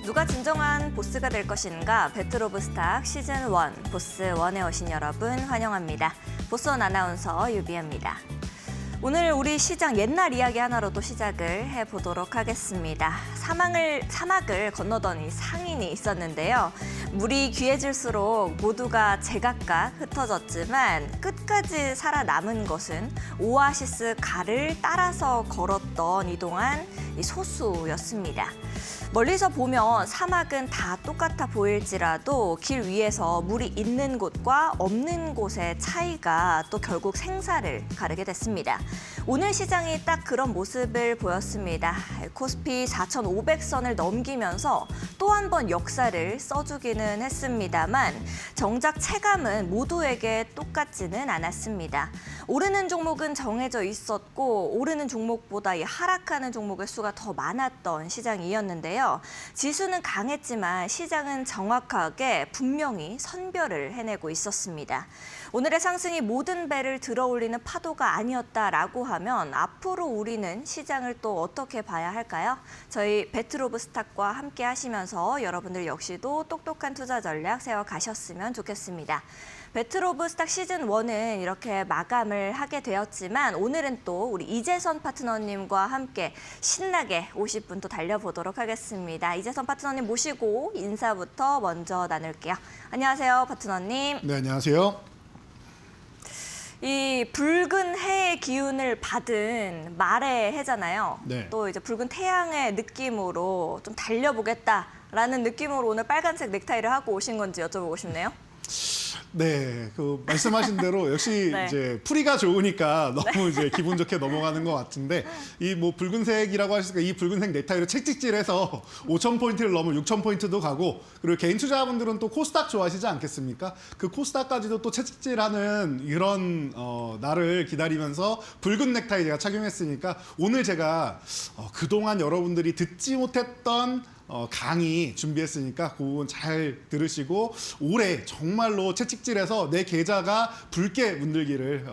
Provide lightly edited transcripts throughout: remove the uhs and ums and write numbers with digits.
누가 진정한 보스가 될 것인가? 배틀 오브 스탁 시즌 1 보스 1에 오신 여러분 환영합니다. 보스원 아나운서 유비입니다. 오늘 우리 시장 옛날 이야기 하나로 또 시작을 해보도록 하겠습니다. 사막을 건너던 이 상인이 있었는데요. 물이 귀해질수록 모두가 제각각 흩어졌지만 끝까지 살아남은 것은 오아시스 가를 따라서 걸었던 이동한 이 소수였습니다. 멀리서 보면 사막은 다 똑같아 보일지라도 길 위에서 물이 있는 곳과 없는 곳의 차이가 또 결국 생사를 가르게 됐습니다. 오늘 시장이 딱 그런 모습을 보였습니다. 코스피 4,500선을 넘기면서 또 한 번 역사를 써주기는 했습니다만 정작 체감은 모두에게 똑같지는 않았습니다. 오르는 종목은 정해져 있었고 오르는 종목보다 이 하락하는 종목의 수가 더 많았던 시장이었는데요. 지수는 강했지만 시장은 정확하게 분명히 선별을 해내고 있었습니다. 오늘의 상승이 모든 배를 들어올리는 파도가 아니었다라고 하면 앞으로 우리는 시장을 또 어떻게 봐야 할까요? 저희 배틀 오브 스탁과 함께 하시면서 여러분들 역시도 똑똑한 투자 전략 세워가셨으면 좋겠습니다. 배틀 오브 스탁 시즌 1은 이렇게 마감을 하게 되었지만 오늘은 또 우리 이재선 파트너님과 함께 신나게 50분 또 달려보도록 하겠습니다. 이재선 파트너님 모시고 인사부터 먼저 나눌게요. 안녕하세요, 파트너님. 네, 안녕하세요. 이 붉은 해의 기운을 받은 말의 해잖아요. 네. 또 이제 붉은 태양의 느낌으로 좀 달려보겠다라는 느낌으로 오늘 빨간색 넥타이를 하고 오신 건지 여쭤보고 싶네요. 네, 그 말씀하신 대로 역시 네. 이제 풀이가 좋으니까 너무 이제 기분 좋게 넘어가는 것 같은데 이 뭐 붉은색이라고 하시니까 이 붉은색 넥타이로 책찍질해서 5,000포인트를 넘으면 6,000포인트도 가고 그리고 개인 투자자분들은 또 코스닥 좋아하시지 않겠습니까? 그 코스닥까지도 또 채찍질하는 이런 날을 기다리면서 붉은 넥타이 제가 착용했으니까 오늘 제가 그동안 여러분들이 듣지 못했던 강의 준비했으니까 그 부분 잘 들으시고 올해 정말로 채찍질해서 내 계좌가 붉게 문들기를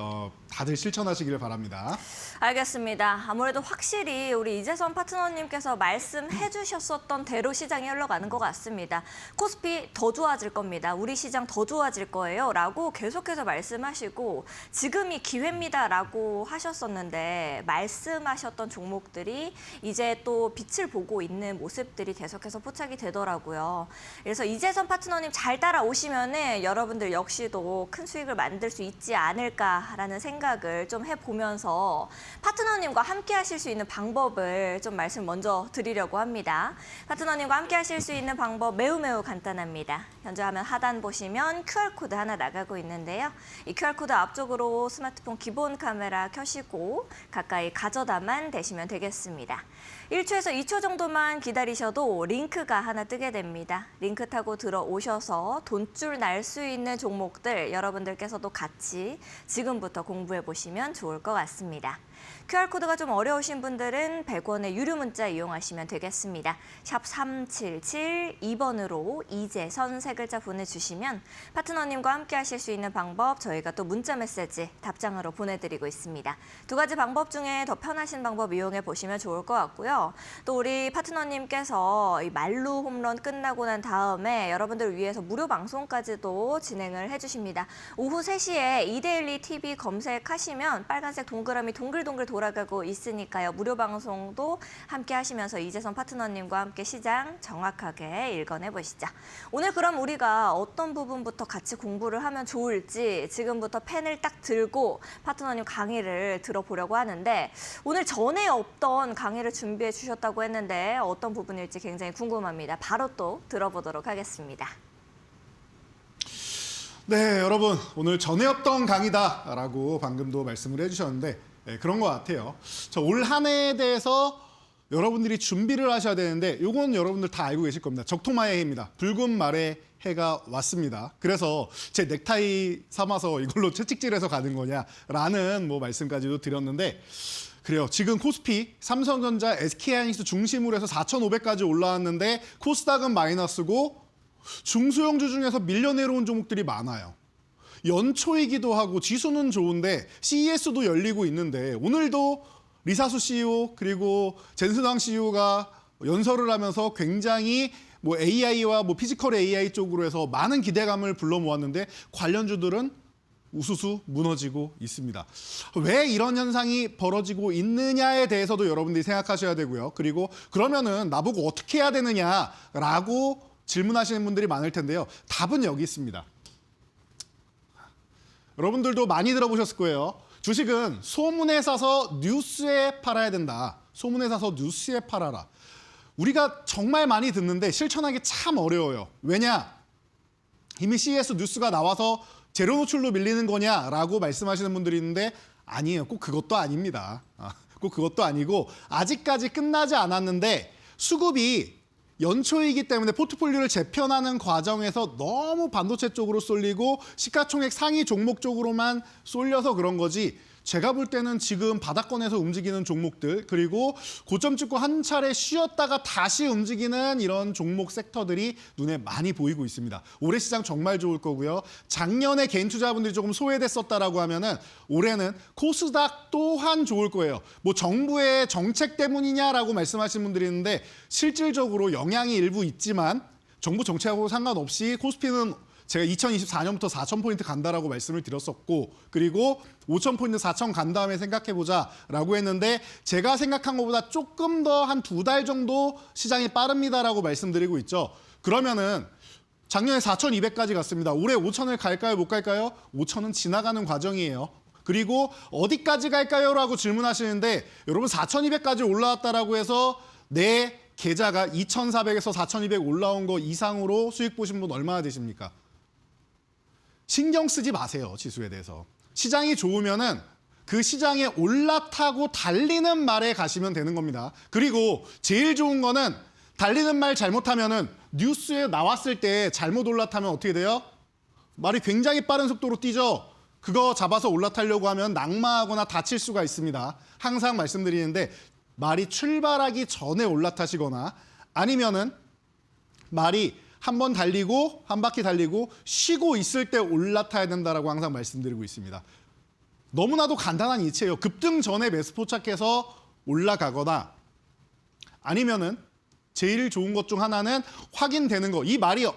다들 실천하시기를 바랍니다. 알겠습니다. 아무래도 확실히 우리 이재선 파트너님께서 말씀해 주셨었던 대로 시장이 흘러가는 것 같습니다. 코스피 더 좋아질 겁니다. 우리 시장 더 좋아질 거예요. 라고 계속해서 말씀하시고 지금이 기회입니다라고 하셨었는데 말씀하셨던 종목들이 이제 또 빛을 보고 있는 모습들이 계속해서 포착이 되더라고요. 그래서 이재선 파트너님 잘 따라오시면은 여러분들 역시도 큰 수익을 만들 수 있지 않을까라는 생각을 좀 해보면서 파트너님과 함께 하실 수 있는 방법을 좀 말씀 먼저 드리려고 합니다. 파트너님과 함께 하실 수 있는 방법 매우 간단합니다. 현재 화면 하단 보시면 QR코드 하나 나가고 있는데요. 이 QR코드 앞쪽으로 스마트폰 기본 카메라 켜시고 가까이 가져다만 대시면 되겠습니다. 1초에서 2초 정도만 기다리셔도 링크가 하나 뜨게 됩니다. 링크 타고 들어오셔서 돈줄 날 수 있는 종목들 여러분들께서도 같이 지금부터 공부해 보시면 좋을 것 같습니다. QR코드가 좀 어려우신 분들은 100원의 유료 문자 이용하시면 되겠습니다. 샵 3772번으로 이재선 세 글자 보내주시면 파트너님과 함께 하실 수 있는 방법 저희가 또 문자 메시지 답장으로 보내드리고 있습니다. 두 가지 방법 중에 더 편하신 방법 이용해 보시면 좋을 것 같고요. 또 우리 파트너님께서 이 말루 홈런 끝나고 난 다음에 여러분들을 위해서 무료 방송까지도 진행을 해주십니다. 오후 3시에 이데일리 TV 검색하시면 빨간색 동그라미 동글동글 돌아가고 있으니까요. 무료 방송도 함께 하시면서 이재선 파트너님과 함께 시장 정확하게 읽어내 보시죠. 오늘 그럼 우리가 어떤 부분부터 같이 공부를 하면 좋을지 지금부터 펜을 딱 들고 파트너님 강의를 들어보려고 하는데 오늘 전에 없던 강의를 준비해 주셨다고 했는데 어떤 부분일지 굉장히 궁금합니다. 바로 또 들어보도록 하겠습니다. 네, 여러분 오늘 전에 없던 강의다라고 방금도 말씀을 해주셨는데 네, 그런 것 같아요. 올 한 해에 대해서 여러분들이 준비를 하셔야 되는데 이건 여러분들 다 알고 계실 겁니다. 적토마의 해입니다. 붉은 말의 해가 왔습니다. 그래서 제 넥타이 삼아서 이걸로 채찍질해서 가는 거냐라는 말씀까지도 드렸는데 그래요. 지금 코스피, 삼성전자, SK하이닉스 중심으로 해서 4,500까지 올라왔는데 코스닥은 마이너스고 중소형주 중에서 밀려 내려온 종목들이 많아요. 연초이기도 하고 지수는 좋은데 CES도 열리고 있는데 오늘도 리사수 CEO 그리고 젠스당 CEO가 연설을 하면서 굉장히 뭐 AI와 뭐 피지컬 AI 쪽으로 해서 많은 기대감을 불러 모았는데 관련주들은 우수수 무너지고 있습니다. 왜 이런 현상이 벌어지고 있느냐에 대해서도 여러분들이 생각하셔야 되고요. 그리고 그러면은 나보고 어떻게 해야 되느냐라고 질문하시는 분들이 많을 텐데요. 답은 여기 있습니다. 여러분들도 많이 들어보셨을 거예요. 주식은 소문에 사서 뉴스에 팔아야 된다. 소문에 사서 뉴스에 팔아라. 우리가 정말 많이 듣는데 실천하기 참 어려워요. 왜냐? 이미 CES 뉴스가 나와서 제로 노출로 밀리는 거냐라고 말씀하시는 분들이 있는데 아니에요. 꼭 그것도 아닙니다. 꼭 그것도 아니고 아직까지 끝나지 않았는데 수급이 연초이기 때문에 포트폴리오를 재편하는 과정에서 너무 반도체 쪽으로 쏠리고 시가총액 상위 종목 쪽으로만 쏠려서 그런 거지 제가 볼 때는 지금 바닥권에서 움직이는 종목들 그리고 고점 찍고 한 차례 쉬었다가 다시 움직이는 이런 종목 섹터들이 눈에 많이 보이고 있습니다. 올해 시장 정말 좋을 거고요. 작년에 개인 투자분들이 조금 소외됐었다라고 하면은 올해는 코스닥 또한 좋을 거예요. 뭐 정부의 정책 때문이냐라고 말씀하시는 분들이 있는데 실질적으로 영향이 일부 있지만 정부 정책하고 상관없이 코스피는 제가 2024년부터 4,000포인트 간다라고 말씀을 드렸었고 그리고 5,000포인트 4,000 간 다음에 생각해보자라고 했는데 제가 생각한 것보다 조금 더 한 2달 정도 시장이 빠릅니다라고 말씀드리고 있죠. 그러면은 작년에 4,200까지 갔습니다. 올해 5,000을 갈까요? 못 갈까요? 5,000은 지나가는 과정이에요. 그리고 어디까지 갈까요? 라고 질문하시는데 여러분 4,200까지 올라왔다라고 해서 내 계좌가 2,400에서 4,200 올라온 거 이상으로 수익 보신 분 얼마나 되십니까? 신경 쓰지 마세요. 지수에 대해서. 시장이 좋으면은 그 시장에 올라타고 달리는 말에 가시면 되는 겁니다. 그리고 제일 좋은 거는 달리는 말 잘못하면은 뉴스에 나왔을 때 잘못 올라타면 어떻게 돼요? 말이 굉장히 빠른 속도로 뛰죠. 그거 잡아서 올라타려고 하면 낙마하거나 다칠 수가 있습니다. 항상 말씀드리는데 말이 출발하기 전에 올라타시거나 아니면은 말이 한 번 달리고 한 바퀴 달리고 쉬고 있을 때 올라타야 된다라고 항상 말씀드리고 있습니다. 너무나도 간단한 이치예요. 급등 전에 매수 포착해서 올라가거나 아니면은 제일 좋은 것 중 하나는 확인되는 거. 이 말이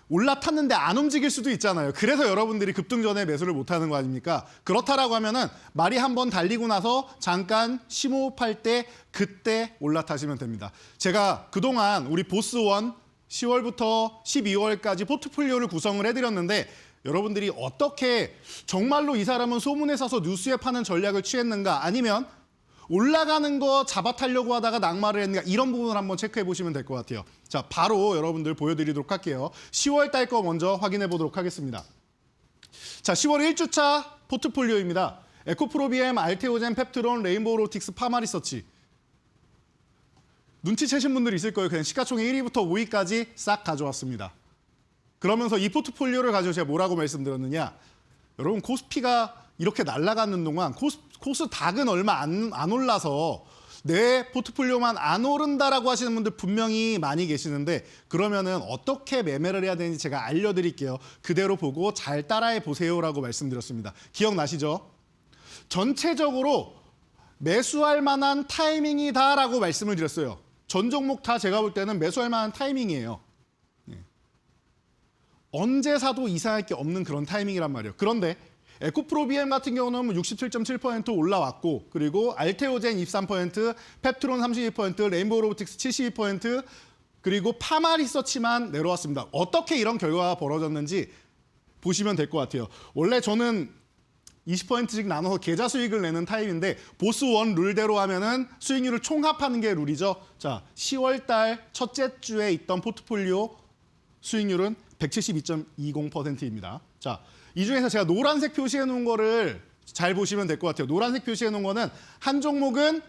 올라탔는데 안 움직일 수도 있잖아요. 그래서 여러분들이 급등 전에 매수를 못하는 거 아닙니까? 그렇다라고 하면은 말이 한 번 달리고 나서 잠깐 심호흡할 때 그때 올라타시면 됩니다. 제가 그동안 우리 보스원 10월부터 12월까지 포트폴리오를 구성을 해드렸는데 여러분들이 어떻게 정말로 이 사람은 소문에 사서 뉴스에 파는 전략을 취했는가 아니면 올라가는 거 잡아타려고 하다가 낙마를 했는가 이런 부분을 한번 체크해 보시면 될 것 같아요. 자, 바로 여러분들 보여드리도록 할게요. 10월 달 거 먼저 확인해 보도록 하겠습니다. 자, 10월 1주차 포트폴리오입니다. 에코프로비엠, 알테오젠, 펩트론, 레인보우 로틱스, 파마리서치. 눈치채신 분들이 있을 거예요. 그냥 시가총액 1위부터 5위까지 싹 가져왔습니다. 그러면서 이 포트폴리오를 가지고 제가 뭐라고 말씀드렸느냐. 여러분 코스피가 이렇게 날아가는 동안 코스닥은 얼마 안 올라서 내 포트폴리오만 안 오른다라고 하시는 분들 분명히 많이 계시는데 그러면은 어떻게 매매를 해야 되는지 제가 알려드릴게요. 그대로 보고 잘 따라해 보세요라고 말씀드렸습니다. 기억나시죠? 전체적으로 매수할 만한 타이밍이다라고 말씀을 드렸어요. 전 종목 다 제가 볼 때는 매수할 만한 타이밍이에요. 언제 사도 이상할 게 없는 그런 타이밍이란 말이에요. 그런데 에코프로비엠 같은 경우는 67.7% 올라왔고 그리고 알테오젠 23%, 펩트론 32%, 레인보우 로보틱스 72% 그리고 파마리서치만 내려왔습니다. 어떻게 이런 결과가 벌어졌는지 보시면 될 것 같아요. 원래 저는 20%씩 나눠서 계좌 수익을 내는 타입인데 보스1 룰대로 하면은 수익률을 총합하는 게 룰이죠. 자, 10월 달 첫째 주에 있던 포트폴리오 수익률은 172.20%입니다. 자, 이 중에서 제가 노란색 표시해 놓은 거를 잘 보시면 될 것 같아요. 노란색 표시해 놓은 거는 한 종목은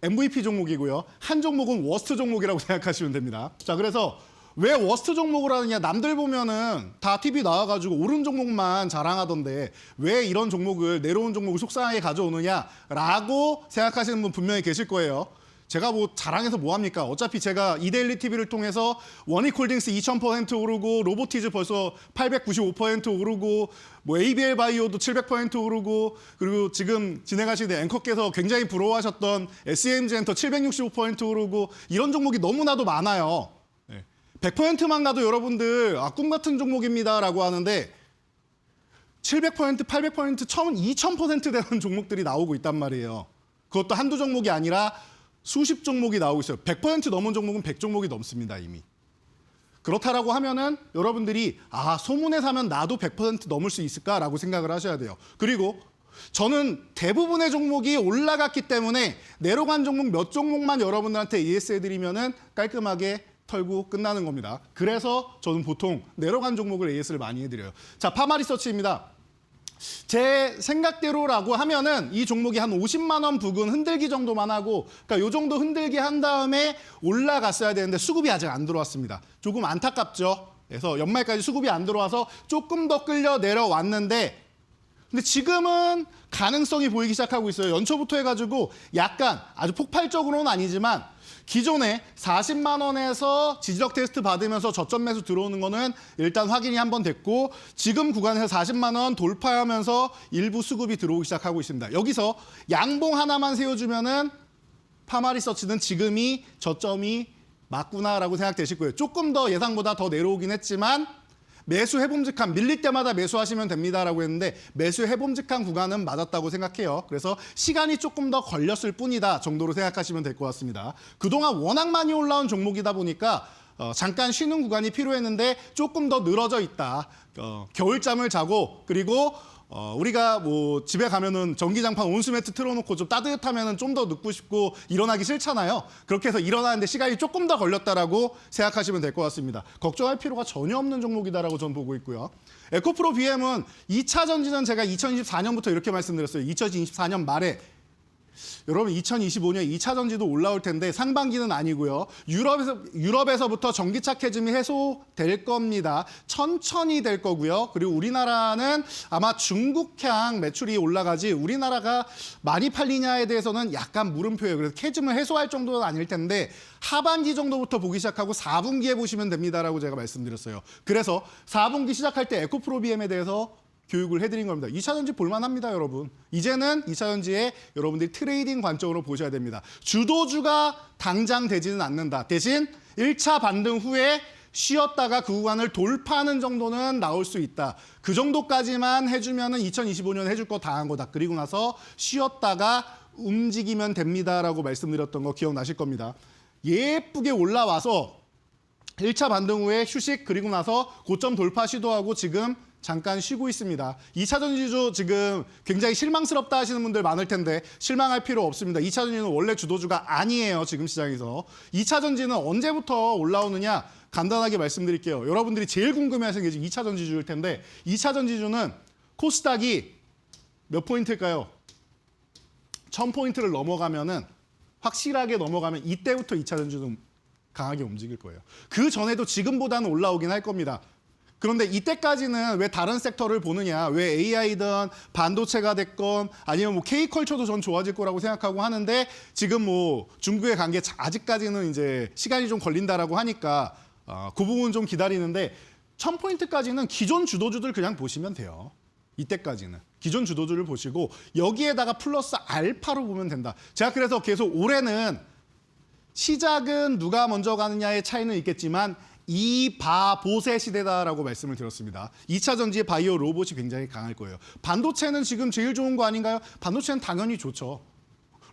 MVP 종목이고요. 한 종목은 워스트 종목이라고 생각하시면 됩니다. 자, 그래서 왜 워스트 종목을 하느냐. 남들 보면은 다 TV 나와가지고 오른 종목만 자랑하던데 왜 이런 종목을 내려온 종목을 속상하게 가져오느냐라고 생각하시는 분 분명히 계실 거예요. 제가 뭐 자랑해서 뭐합니까? 어차피 제가 이데일리 TV를 통해서 원익홀딩스 2000% 오르고 로보티즈 벌써 895% 오르고 뭐 ABL 바이오도 700% 오르고 그리고 지금 진행하시는 앵커께서 굉장히 부러워하셨던 SMG 엔터 765% 오르고 이런 종목이 너무나도 많아요. 100%만 가도 여러분들 꿈 같은 종목입니다라고 하는데 700%, 800%, 2000% 되는 종목들이 나오고 있단 말이에요. 그것도 한두 종목이 아니라 수십 종목이 나오고 있어요. 100% 넘은 종목은 100종목이 넘습니다, 이미. 그렇다라고 하면은 여러분들이 소문에 사면 나도 100% 넘을 수 있을까라고 생각을 하셔야 돼요. 그리고 저는 대부분의 종목이 올라갔기 때문에 내려간 종목 몇 종목만 여러분들한테 ES 해드리면은 깔끔하게 털고 끝나는 겁니다. 그래서 저는 보통 내려간 종목을 AS를 많이 해드려요. 자, 파마리서치입니다. 제 생각대로라고 하면은 이 종목이 한 50만 원 부근 흔들기 정도만 하고, 그러니까 요 정도 흔들기 한 다음에 올라갔어야 되는데 수급이 아직 안 들어왔습니다. 조금 안타깝죠. 그래서 연말까지 수급이 안 들어와서 조금 더 끌려 내려왔는데, 근데 지금은 가능성이 보이기 시작하고 있어요. 연초부터 해가지고 약간 아주 폭발적으로는 아니지만 기존에 40만 원에서 지지력 테스트 받으면서 저점 매수 들어오는 거는 일단 확인이 한번 됐고, 지금 구간에서 40만 원 돌파하면서 일부 수급이 들어오기 시작하고 있습니다. 여기서 양봉 하나만 세워주면은 파마리서치는 지금이 저점이 맞구나라고 생각되실 거예요. 조금 더 예상보다 더 내려오긴 했지만 매수 해봄직한, 밀릴 때마다 매수하시면 됩니다라고 했는데 매수 해봄직한 구간은 맞았다고 생각해요. 그래서 시간이 조금 더 걸렸을 뿐이다 정도로 생각하시면 될 것 같습니다. 그동안 워낙 많이 올라온 종목이다 보니까 잠깐 쉬는 구간이 필요했는데 조금 더 늘어져 있다. 겨울잠을 자고, 그리고 우리가 뭐 집에 가면은 전기장판 온수매트 틀어놓고 좀 따뜻하면은 좀 더 눕고 싶고 일어나기 싫잖아요. 그렇게 해서 일어나는데 시간이 조금 더 걸렸다라고 생각하시면 될 것 같습니다. 걱정할 필요가 전혀 없는 종목이다라고 저는 보고 있고요. 에코프로 BM은 2차 전지는 제가 2024년부터 이렇게 말씀드렸어요. 2024년 말에 여러분 2025년 2차 전지도 올라올 텐데 상반기는 아니고요. 유럽에서부터 전기차 캐즘이 해소될 겁니다. 천천히 될 거고요. 그리고 우리나라는 아마 중국향 매출이 올라가지 우리나라가 많이 팔리냐에 대해서는 약간 물음표예요. 그래서 캐즘을 해소할 정도는 아닐 텐데 하반기 정도부터 보기 시작하고 4분기에 보시면 됩니다라고 제가 말씀드렸어요. 그래서 4분기 시작할 때 에코프로 BM에 대해서 교육을 해드린 겁니다. 2차 전지 볼만합니다, 여러분. 이제는 2차 전지에 여러분들이 트레이딩 관점으로 보셔야 됩니다. 주도주가 당장 되지는 않는다. 대신 1차 반등 후에 쉬었다가 그 구간을 돌파하는 정도는 나올 수 있다. 그 정도까지만 해주면은 2025년에 해줄 거 다 한 거다. 그리고 나서 쉬었다가 움직이면 됩니다라고 말씀드렸던 거 기억나실 겁니다. 예쁘게 올라와서 1차 반등 후에 휴식, 그리고 나서 고점 돌파 시도하고 지금 잠깐 쉬고 있습니다. 2차 전지주 지금 굉장히 실망스럽다 하시는 분들 많을 텐데 실망할 필요 없습니다. 2차 전지는 원래 주도주가 아니에요. 지금 시장에서. 2차 전지는 언제부터 올라오느냐 간단하게 말씀드릴게요. 여러분들이 제일 궁금해하시는 게 2차 전지주일 텐데 2차 전지주는 코스닥이 몇 포인트일까요? 1000포인트를 넘어가면은 확실하게 넘어가면 이때부터 2차 전지는 강하게 움직일 거예요. 그 전에도 지금보다는 올라오긴 할 겁니다. 그런데 이때까지는 왜 다른 섹터를 보느냐, 왜 AI든 반도체가 됐건 아니면 뭐 K컬처도 전 좋아질 거라고 생각하고 하는데 지금 뭐 중국의 관계 아직까지는 이제 시간이 좀 걸린다라고 하니까 그 부분 좀 기다리는데 1000포인트까지는 기존 주도주들 그냥 보시면 돼요. 이때까지는 기존 주도주를 보시고 여기에다가 플러스 알파로 보면 된다. 제가 그래서 계속 올해는 시작은 누가 먼저 가느냐의 차이는 있겠지만 이 바보세 시대다라고 말씀을 드렸습니다. 2차 전지의 바이오 로봇이 굉장히 강할 거예요. 반도체는 지금 제일 좋은 거 아닌가요? 반도체는 당연히 좋죠.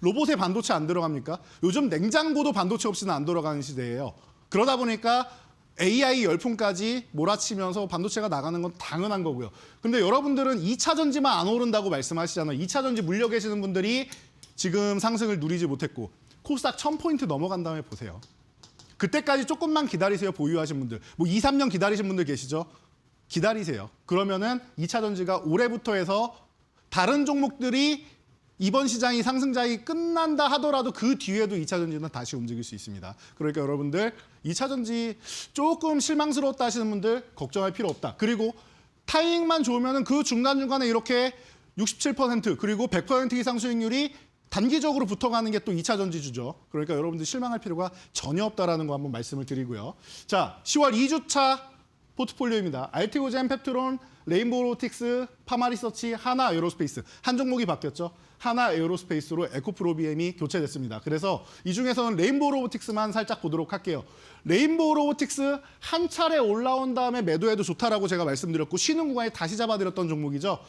로봇에 반도체 안 들어갑니까? 요즘 냉장고도 반도체 없이는 안 돌아가는 시대예요. 그러다 보니까 AI 열풍까지 몰아치면서 반도체가 나가는 건 당연한 거고요. 근데 여러분들은 2차 전지만 안 오른다고 말씀하시잖아요. 2차 전지 물려 계시는 분들이 지금 상승을 누리지 못했고 코스닥 1000포인트 넘어간 다음에 보세요. 그때까지 조금만 기다리세요. 보유하신 분들. 뭐 2, 3년 기다리신 분들 계시죠? 기다리세요. 그러면은 2차 전지가 올해부터 해서 다른 종목들이 이번 시장이 상승장이 끝난다 하더라도 그 뒤에도 2차 전지는 다시 움직일 수 있습니다. 그러니까 여러분들 2차 전지 조금 실망스러웠다 하시는 분들 걱정할 필요 없다. 그리고 타이밍만 좋으면은 그 중간중간에 이렇게 67% 그리고 100% 이상 수익률이 단기적으로 붙어가는 게 또 2차 전지주죠. 그러니까 여러분들 실망할 필요가 전혀 없다라는 거 한번 말씀을 드리고요. 자, 10월 2주차 포트폴리오입니다. 알티오젠, 펩트론, 레인보우 로틱스, 파마리서치, 하나 에어로스페이스. 한 종목이 바뀌었죠. 하나 에어로스페이스로 에코프로비엠이 교체됐습니다. 그래서 이 중에서는 레인보우 로보틱스만 살짝 보도록 할게요. 레인보우 로보틱스 한 차례 올라온 다음에 매도해도 좋다라고 제가 말씀드렸고 쉬는 구간에 다시 잡아드렸던 종목이죠.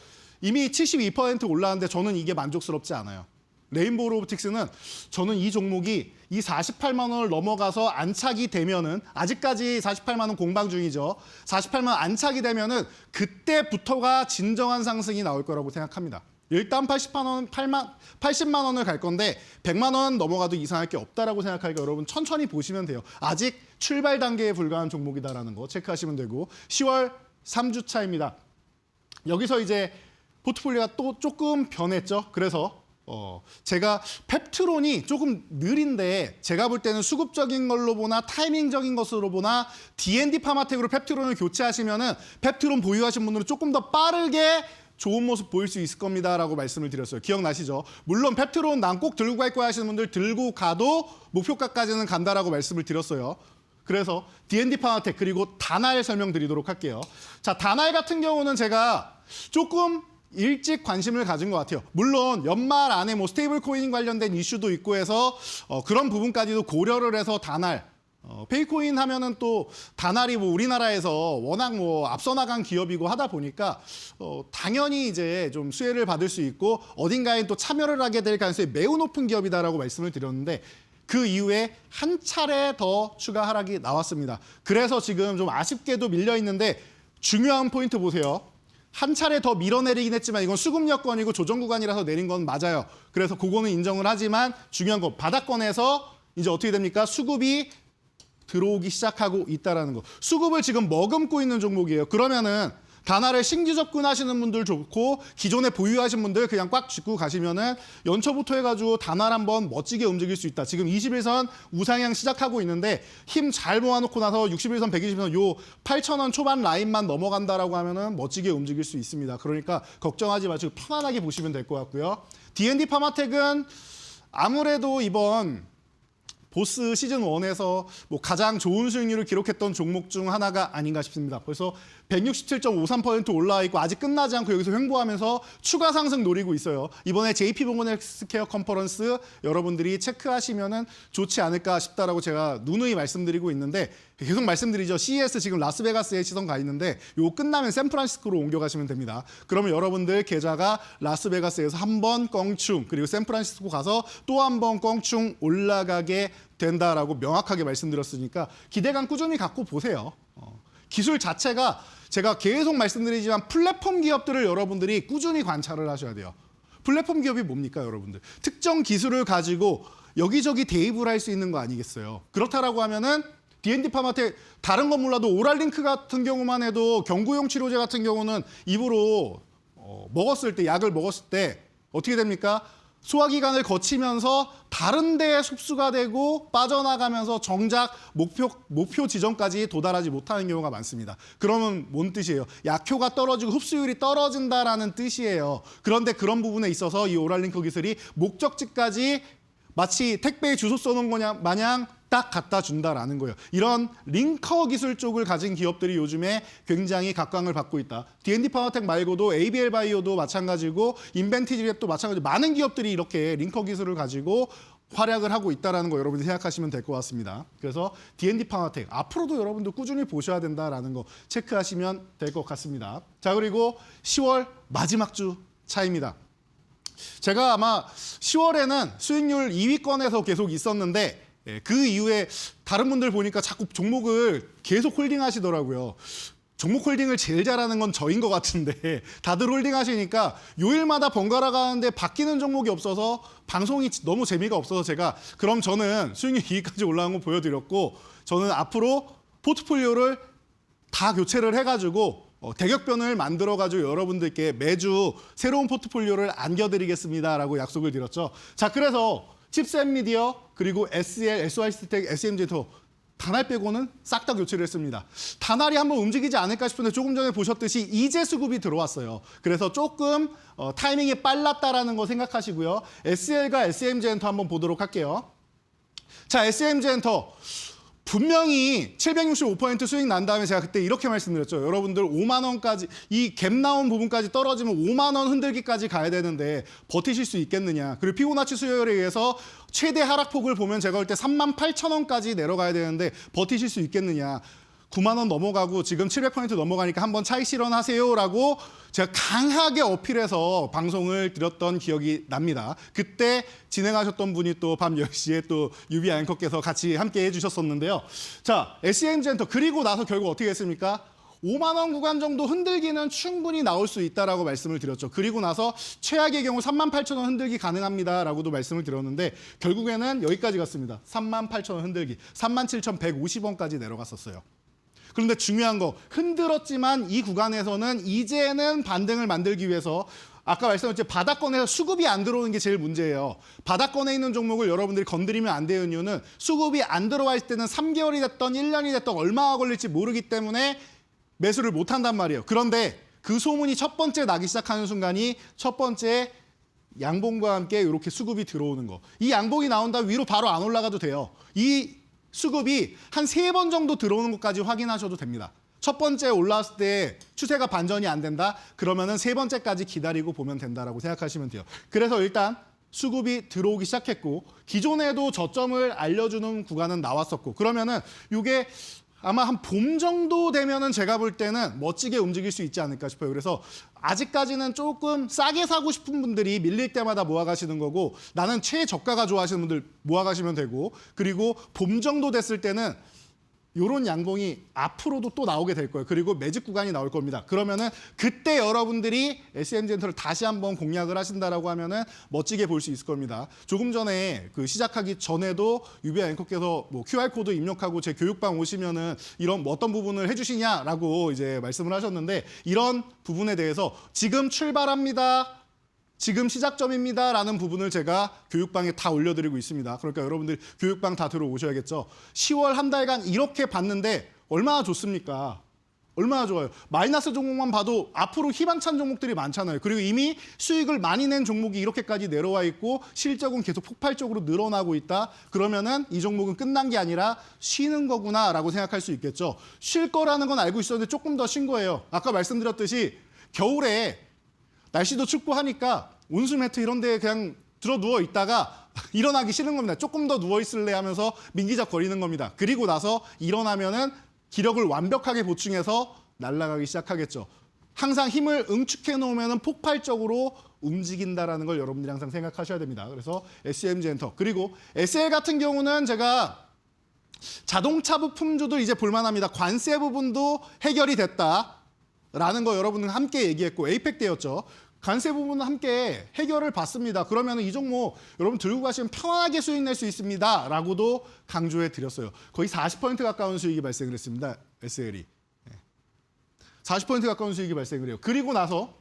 이미 72% 올라왔는데 저는 이게 만족스럽지 않아요. 레인보우 로보틱스는 저는 이 종목이 이 48만 원을 넘어가서 안착이 되면은 아직까지 48만 원 공방 중이죠. 48만 원 안착이 되면은 그때부터가 진정한 상승이 나올 거라고 생각합니다. 일단 80만 원을 갈 건데 100만 원 넘어가도 이상할 게 없다라고 생각하니까 여러분 천천히 보시면 돼요. 아직 출발 단계에 불과한 종목이다라는 거 체크하시면 되고 10월 3주차입니다. 여기서 이제 포트폴리오가 또 조금 변했죠. 그래서 제가 펩트론이 조금 느린데 제가 볼 때는 수급적인 걸로 보나 타이밍적인 것으로 보나 D&D 파마텍으로 펩트론을 교체하시면은 펩트론 보유하신 분들은 조금 더 빠르게 좋은 모습 보일 수 있을 겁니다라고 말씀을 드렸어요. 기억나시죠? 물론 펩트론 난 꼭 들고 갈 거야 하시는 분들 들고 가도 목표가까지는 간다라고 말씀을 드렸어요. 그래서 D&D 파마텍 그리고 다날 설명드리도록 할게요. 자, 다날 같은 경우는 제가 조금 일찍 관심을 가진 것 같아요. 물론 연말 안에 뭐 스테이블 코인 관련된 이슈도 있고 해서 그런 부분까지도 고려를 해서 다날 페이코인 하면은 또 다날이 뭐 우리나라에서 워낙 뭐 앞서 나간 기업이고 하다 보니까 당연히 이제 좀 수혜를 받을 수 있고 어딘가에 또 참여를 하게 될 가능성이 매우 높은 기업이다라고 말씀을 드렸는데 그 이후에 한 차례 더 추가 하락이 나왔습니다. 그래서 지금 좀 아쉽게도 밀려 있는데 중요한 포인트 보세요. 한 차례 더 밀어내리긴 했지만 이건 수급 여건이고 조정 구간이라서 내린 건 맞아요. 그래서 그거는 인정을 하지만 중요한 건 바닥권에서 이제 어떻게 됩니까? 수급이 들어오기 시작하고 있다는 거. 수급을 지금 머금고 있는 종목이에요. 그러면은 다날에 신규 접근하시는 분들 좋고 기존에 보유하신 분들 그냥 꽉 쥐고 가시면은 연초부터 해가지고 다날 한번 멋지게 움직일 수 있다. 지금 21선 우상향 시작하고 있는데 힘 잘 모아놓고 나서 61선, 120선 요 8,000원 초반 라인만 넘어간다라고 하면은 멋지게 움직일 수 있습니다. 그러니까 걱정하지 마시고 편안하게 보시면 될 것 같고요. D&D 파마텍은 아무래도 이번 보스 시즌 1에서 뭐 가장 좋은 수익률을 기록했던 종목 중 하나가 아닌가 싶습니다. 벌써 167.53% 올라와 있고 아직 끝나지 않고 여기서 횡보하면서 추가 상승 노리고 있어요. 이번에 JP모건 헬스케어 컨퍼런스 여러분들이 체크하시면은 좋지 않을까 싶다라고 제가 누누이 말씀드리고 있는데 계속 말씀드리죠. CES 지금 라스베가스에 시선 가 있는데 요 끝나면 샌프란시스코로 옮겨가시면 됩니다. 그러면 여러분들 계좌가 라스베가스에서 한 번 껑충 그리고 샌프란시스코 가서 또 한 번 껑충 올라가게 된다라고 명확하게 말씀드렸으니까 기대감 꾸준히 갖고 보세요. 기술 자체가 제가 계속 말씀드리지만 플랫폼 기업들을 여러분들이 꾸준히 관찰을 하셔야 돼요. 플랫폼 기업이 뭡니까, 여러분들? 특정 기술을 가지고 여기저기 대입을 할 수 있는 거 아니겠어요? 그렇다라고 하면은 D&D 파마텍 다른 건 몰라도 오랄링크 같은 경우만 해도 경구용 치료제 같은 경우는 입으로 먹었을 때 약을 먹었을 때 어떻게 됩니까? 소화기관을 거치면서 다른 데에 흡수가 되고 빠져나가면서 정작 목표 지점까지 도달하지 못하는 경우가 많습니다. 그러면 뭔 뜻이에요? 약효가 떨어지고 흡수율이 떨어진다라는 뜻이에요. 그런데 그런 부분에 있어서 이 오랄링크 기술이 목적지까지 마치 택배에 주소 써놓은 거냐 마냥 딱 갖다 준다라는 거예요. 이런 링커 기술 쪽을 가진 기업들이 요즘에 굉장히 각광을 받고 있다. D&D 파워텍 말고도 ABL 바이오도 마찬가지고 인벤티지랩도 마찬가지고 많은 기업들이 이렇게 링커 기술을 가지고 활약을 하고 있다는 거 여러분이 생각하시면 될 것 같습니다. 그래서 D&D 파워텍 앞으로도 여러분들 꾸준히 보셔야 된다라는 거 체크하시면 될 것 같습니다. 자, 그리고 10월 마지막 주 차입니다. 제가 아마 10월에는 수익률 2위권에서 계속 있었는데 그 이후에 다른 분들 보니까 자꾸 종목을 계속 홀딩 하시더라고요. 종목 홀딩을 제일 잘하는 건 저인 것 같은데 다들 홀딩 하시니까 요일마다 번갈아 가는데 바뀌는 종목이 없어서 방송이 너무 재미가 없어서 제가 그럼 저는 수익률 2위까지 올라간 거 보여드렸고 저는 앞으로 포트폴리오를 다 교체를 해가지고 대격변을 만들어가지고 여러분들께 매주 새로운 포트폴리오를 안겨드리겠습니다라고 약속을 드렸죠. 자, 그래서 칩셋미디어 그리고 SL, SY스텍, SM젠터 다날 빼고는 싹 다 교체를 했습니다. 다날이 한번 움직이지 않을까 싶은데 조금 전에 보셨듯이 이제 수급이 들어왔어요. 그래서 조금 타이밍이 빨랐다라는 거 생각하시고요. SL과 SM젠터 한번 보도록 할게요. 자, SM젠터 분명히 765% 수익 난 다음에 제가 그때 이렇게 말씀드렸죠. 여러분들 5만 원까지 이 갭 나온 부분까지 떨어지면 5만 원 흔들기까지 가야 되는데 버티실 수 있겠느냐. 그리고 피보나치 수요율에 의해서 최대 하락폭을 보면 제가 볼 때 38,000원까지 내려가야 되는데 버티실 수 있겠느냐. 9만 원 넘어가고 지금 700% 넘어가니까 한번 차익 실현하세요라고 제가 강하게 어필해서 방송을 드렸던 기억이 납니다. 그때 진행하셨던 분이 또 밤 10시에 또 유비 앵커께서 같이 함께 해주셨었는데요. 자, SM젠터 그리고 나서 결국 어떻게 했습니까? 5만 원 구간 정도 흔들기는 충분히 나올 수 있다라고 말씀을 드렸죠. 그리고 나서 최악의 경우 38,000원 흔들기 가능합니다라고도 말씀을 드렸는데 결국에는 여기까지 갔습니다. 38,000원 흔들기, 37,150원까지 내려갔었어요. 그런데 중요한 거 흔들었지만 이 구간에서는 이제는 반등을 만들기 위해서 아까 말씀드렸죠. 바닥권에서 수급이 안 들어오는 게 제일 문제예요. 바닥권에 있는 종목을 여러분들이 건드리면 안 되는 이유는 수급이 안 들어와 있을 때는 3개월이 됐던 1년이 됐던 얼마나 걸릴지 모르기 때문에 매수를 못 한단 말이에요. 그런데 그 소문이 첫 번째 나기 시작하는 순간이 첫 번째 양봉과 함께 이렇게 수급이 들어오는 거. 이 양봉이 나온다 위로 바로 안 올라가도 돼요. 이 수급이 한 3번 정도 들어오는 것까지 확인하셔도 됩니다. 첫 번째 올라왔을 때 추세가 반전이 안 된다? 그러면은 3번째까지 기다리고 보면 된다라고 생각하시면 돼요. 그래서 일단 수급이 들어오기 시작했고 기존에도 저점을 알려주는 구간은 나왔었고 그러면은 이게 아마 한 봄 정도 되면은 제가 볼 때는 멋지게 움직일 수 있지 않을까 싶어요. 그래서 아직까지는 조금 싸게 사고 싶은 분들이 밀릴 때마다 모아가시는 거고 나는 최저가가 좋아하시는 분들 모아가시면 되고 그리고 봄 정도 됐을 때는 이런 양봉이 앞으로도 또 나오게 될 거예요. 그리고 매집 구간이 나올 겁니다. 그러면은 그때 여러분들이 SM젠터를 다시 한번 공략을 하신다라고 하면은 멋지게 볼 수 있을 겁니다. 조금 전에 그 시작하기 전에도 유비 앵커께서 뭐 QR 코드 입력하고 제 교육방 오시면은 이런 뭐 어떤 부분을 해주시냐라고 이제 말씀을 하셨는데 이런 부분에 대해서 지금 출발합니다. 지금 시작점입니다라는 부분을 제가 교육방에 다 올려드리고 있습니다. 그러니까 여러분들 교육방 다 들어오셔야겠죠. 10월 한 달간 이렇게 봤는데 얼마나 좋습니까? 얼마나 좋아요. 마이너스 종목만 봐도 앞으로 희망찬 종목들이 많잖아요. 그리고 이미 수익을 많이 낸 종목이 이렇게까지 내려와 있고 실적은 계속 폭발적으로 늘어나고 있다. 그러면은 이 종목은 끝난 게 아니라 쉬는 거구나라고 생각할 수 있겠죠. 쉴 거라는 건 알고 있었는데 조금 더 쉰 거예요. 아까 말씀드렸듯이 겨울에 날씨도 춥고 하니까 온수 매트 이런 데 그냥 들어 누워 있다가 일어나기 싫은 겁니다. 조금 더 누워 있을래 하면서 민기적 거리는 겁니다. 그리고 나서 일어나면은 기력을 완벽하게 보충해서 날아가기 시작하겠죠. 항상 힘을 응축해 놓으면은 폭발적으로 움직인다라는 걸 여러분들이 항상 생각하셔야 됩니다. 그래서 SM젠터 그리고 SL 같은 경우는 제가 자동차 부품주도 이제 볼만합니다. 관세 부분도 해결이 됐다라는 거 여러분들 함께 얘기했고 에이펙 때였죠. 관세 부분은 함께 해결을 받습니다. 그러면 이 종목 여러분 들고 가시면 편안하게 수익 낼 수 있습니다. 라고도 강조해 드렸어요. 거의 40% 가까운 수익이 발생을 했습니다. SL이. 40% 가까운 수익이 발생을 해요. 그리고 나서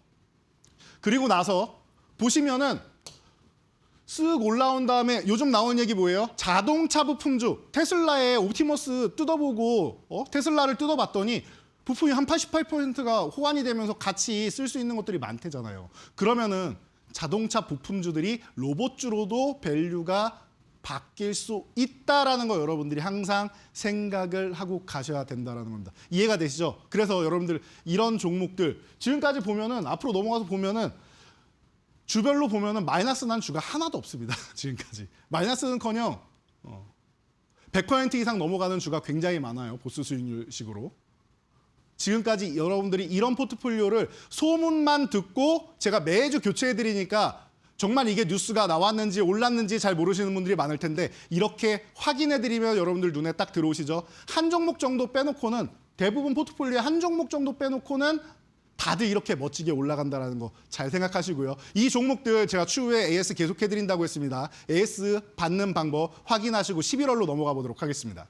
보시면은 쓱 올라온 다음에 요즘 나온 얘기 뭐예요? 자동차 부품주. 테슬라의 옵티머스 뜯어보고 테슬라를 뜯어봤더니 부품이 한 88%가 호환이 되면서 같이 쓸 수 있는 것들이 많대잖아요. 그러면은 자동차 부품주들이 로봇주로도 밸류가 바뀔 수 있다라는 거 여러분들이 항상 생각을 하고 가셔야 된다라는 겁니다. 이해가 되시죠? 그래서 여러분들 이런 종목들 지금까지 보면은 앞으로 넘어가서 보면은 주별로 보면은 마이너스 난 주가 하나도 없습니다. 지금까지 마이너스는커녕 100% 이상 넘어가는 주가 굉장히 많아요. 보수 수익률식으로. 지금까지 여러분들이 이런 포트폴리오를 소문만 듣고 제가 매주 교체해드리니까 정말 이게 뉴스가 나왔는지 올랐는지 잘 모르시는 분들이 많을 텐데 이렇게 확인해드리면 여러분들 눈에 딱 들어오시죠. 한 종목 정도 빼놓고는 대부분 포트폴리오에 한 종목 정도 빼놓고는 다들 이렇게 멋지게 올라간다는 거 잘 생각하시고요. 이 종목들 제가 추후에 AS 계속해드린다고 했습니다. AS 받는 방법 확인하시고 11월로 넘어가 보도록 하겠습니다.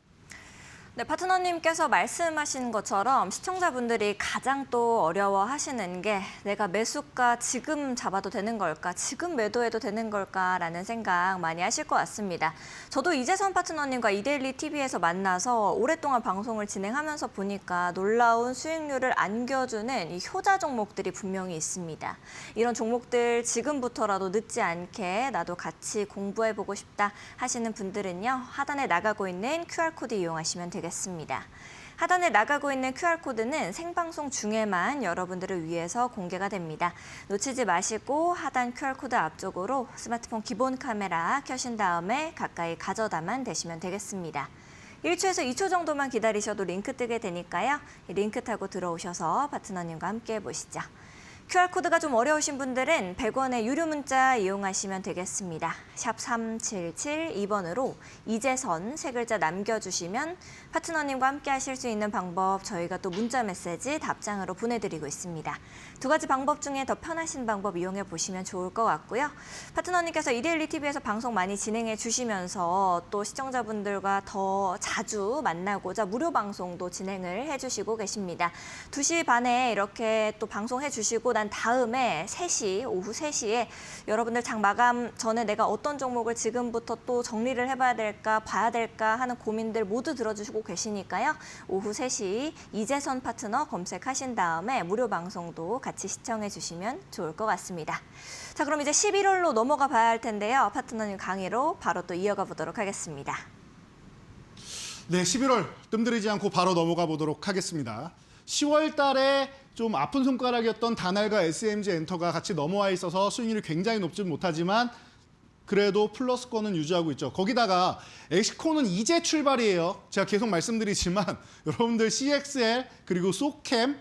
네, 파트너님께서 말씀하신 것처럼 시청자분들이 가장 또 어려워하시는 게 내가 매수가 지금 잡아도 되는 걸까, 지금 매도해도 되는 걸까라는 생각 많이 하실 것 같습니다. 저도 이재선 파트너님과 이데일리 TV에서 만나서 오랫동안 방송을 진행하면서 보니까 놀라운 수익률을 안겨주는 이 효자 종목들이 분명히 있습니다. 이런 종목들 지금부터라도 늦지 않게 나도 같이 공부해보고 싶다 하시는 분들은요, 하단에 나가고 있는 QR코드 이용하시면 되겠습니다. 하단에 나가고 있는 QR코드는 생방송 중에만 여러분들을 위해서 공개가 됩니다. 놓치지 마시고 하단 QR코드 앞쪽으로 스마트폰 기본 카메라 켜신 다음에 가까이 가져다만 대시면 되겠습니다. 1초에서 2초 정도만 기다리셔도 링크 뜨게 되니까요. 이 링크 타고 들어오셔서 파트너님과 함께 해보시죠. QR코드가 좀 어려우신 분들은 100원의 유료 문자 이용하시면 되겠습니다. 샵 3772번으로 이재선 세 글자 남겨주시면 파트너님과 함께 하실 수 있는 방법 저희가 또 문자 메시지 답장으로 보내드리고 있습니다. 두 가지 방법 중에 더 편하신 방법 이용해 보시면 좋을 것 같고요. 파트너님께서 이데일리 TV에서 방송 많이 진행해 주시면서 또 시청자분들과 더 자주 만나고자 무료 방송도 진행을 해주시고 계십니다. 2시 반에 이렇게 또 방송해 주시고 난 다음에 오후 3시에 여러분들 장 마감 전에 내가 어떤 종목을 지금부터 또 정리를 해봐야 될까, 봐야 될까 하는 고민들 모두 들어주시고 계시니까요. 오후 3시 이재선 파트너 검색하신 다음에 무료 방송도 같이 시청해 주시면 좋을 것 같습니다. 자, 그럼 이제 11월로 넘어가 봐야 할 텐데요. 파트너님 강의로 바로 또 이어가 보도록 하겠습니다. 네, 11월 뜸들이지 않고 바로 넘어가 보도록 하겠습니다. 10월 달에 좀 아픈 손가락이었던 다날과 SMG 엔터가 같이 넘어와 있어서 수익률이 굉장히 높지는 못하지만 그래도 플러스권은 유지하고 있죠. 거기다가 엑시콘은 이제 출발이에요. 제가 계속 말씀드리지만 여러분들 CXL 그리고 소캠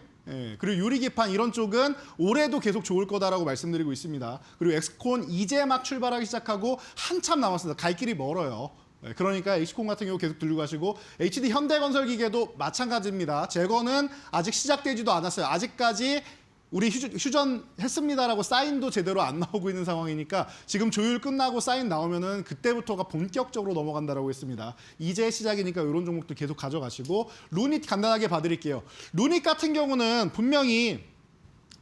그리고 유리기판 이런 쪽은 올해도 계속 좋을 거다라고 말씀드리고 있습니다. 그리고 엑스콘 이제 막 출발하기 시작하고 한참 남았습니다. 갈 길이 멀어요. 그러니까 엑시콘 같은 경우 계속 들고 가시고 HD 현대건설기계도 마찬가지입니다. 재거는 아직 시작되지도 않았어요. 아직까지 우리 휴전했습니다라고 사인도 제대로 안 나오고 있는 상황이니까 지금 조율 끝나고 사인 나오면은 그때부터가 본격적으로 넘어간다라고 했습니다. 이제 시작이니까 이런 종목도 계속 가져가시고 루닛 간단하게 봐드릴게요. 루닛 같은 경우는 분명히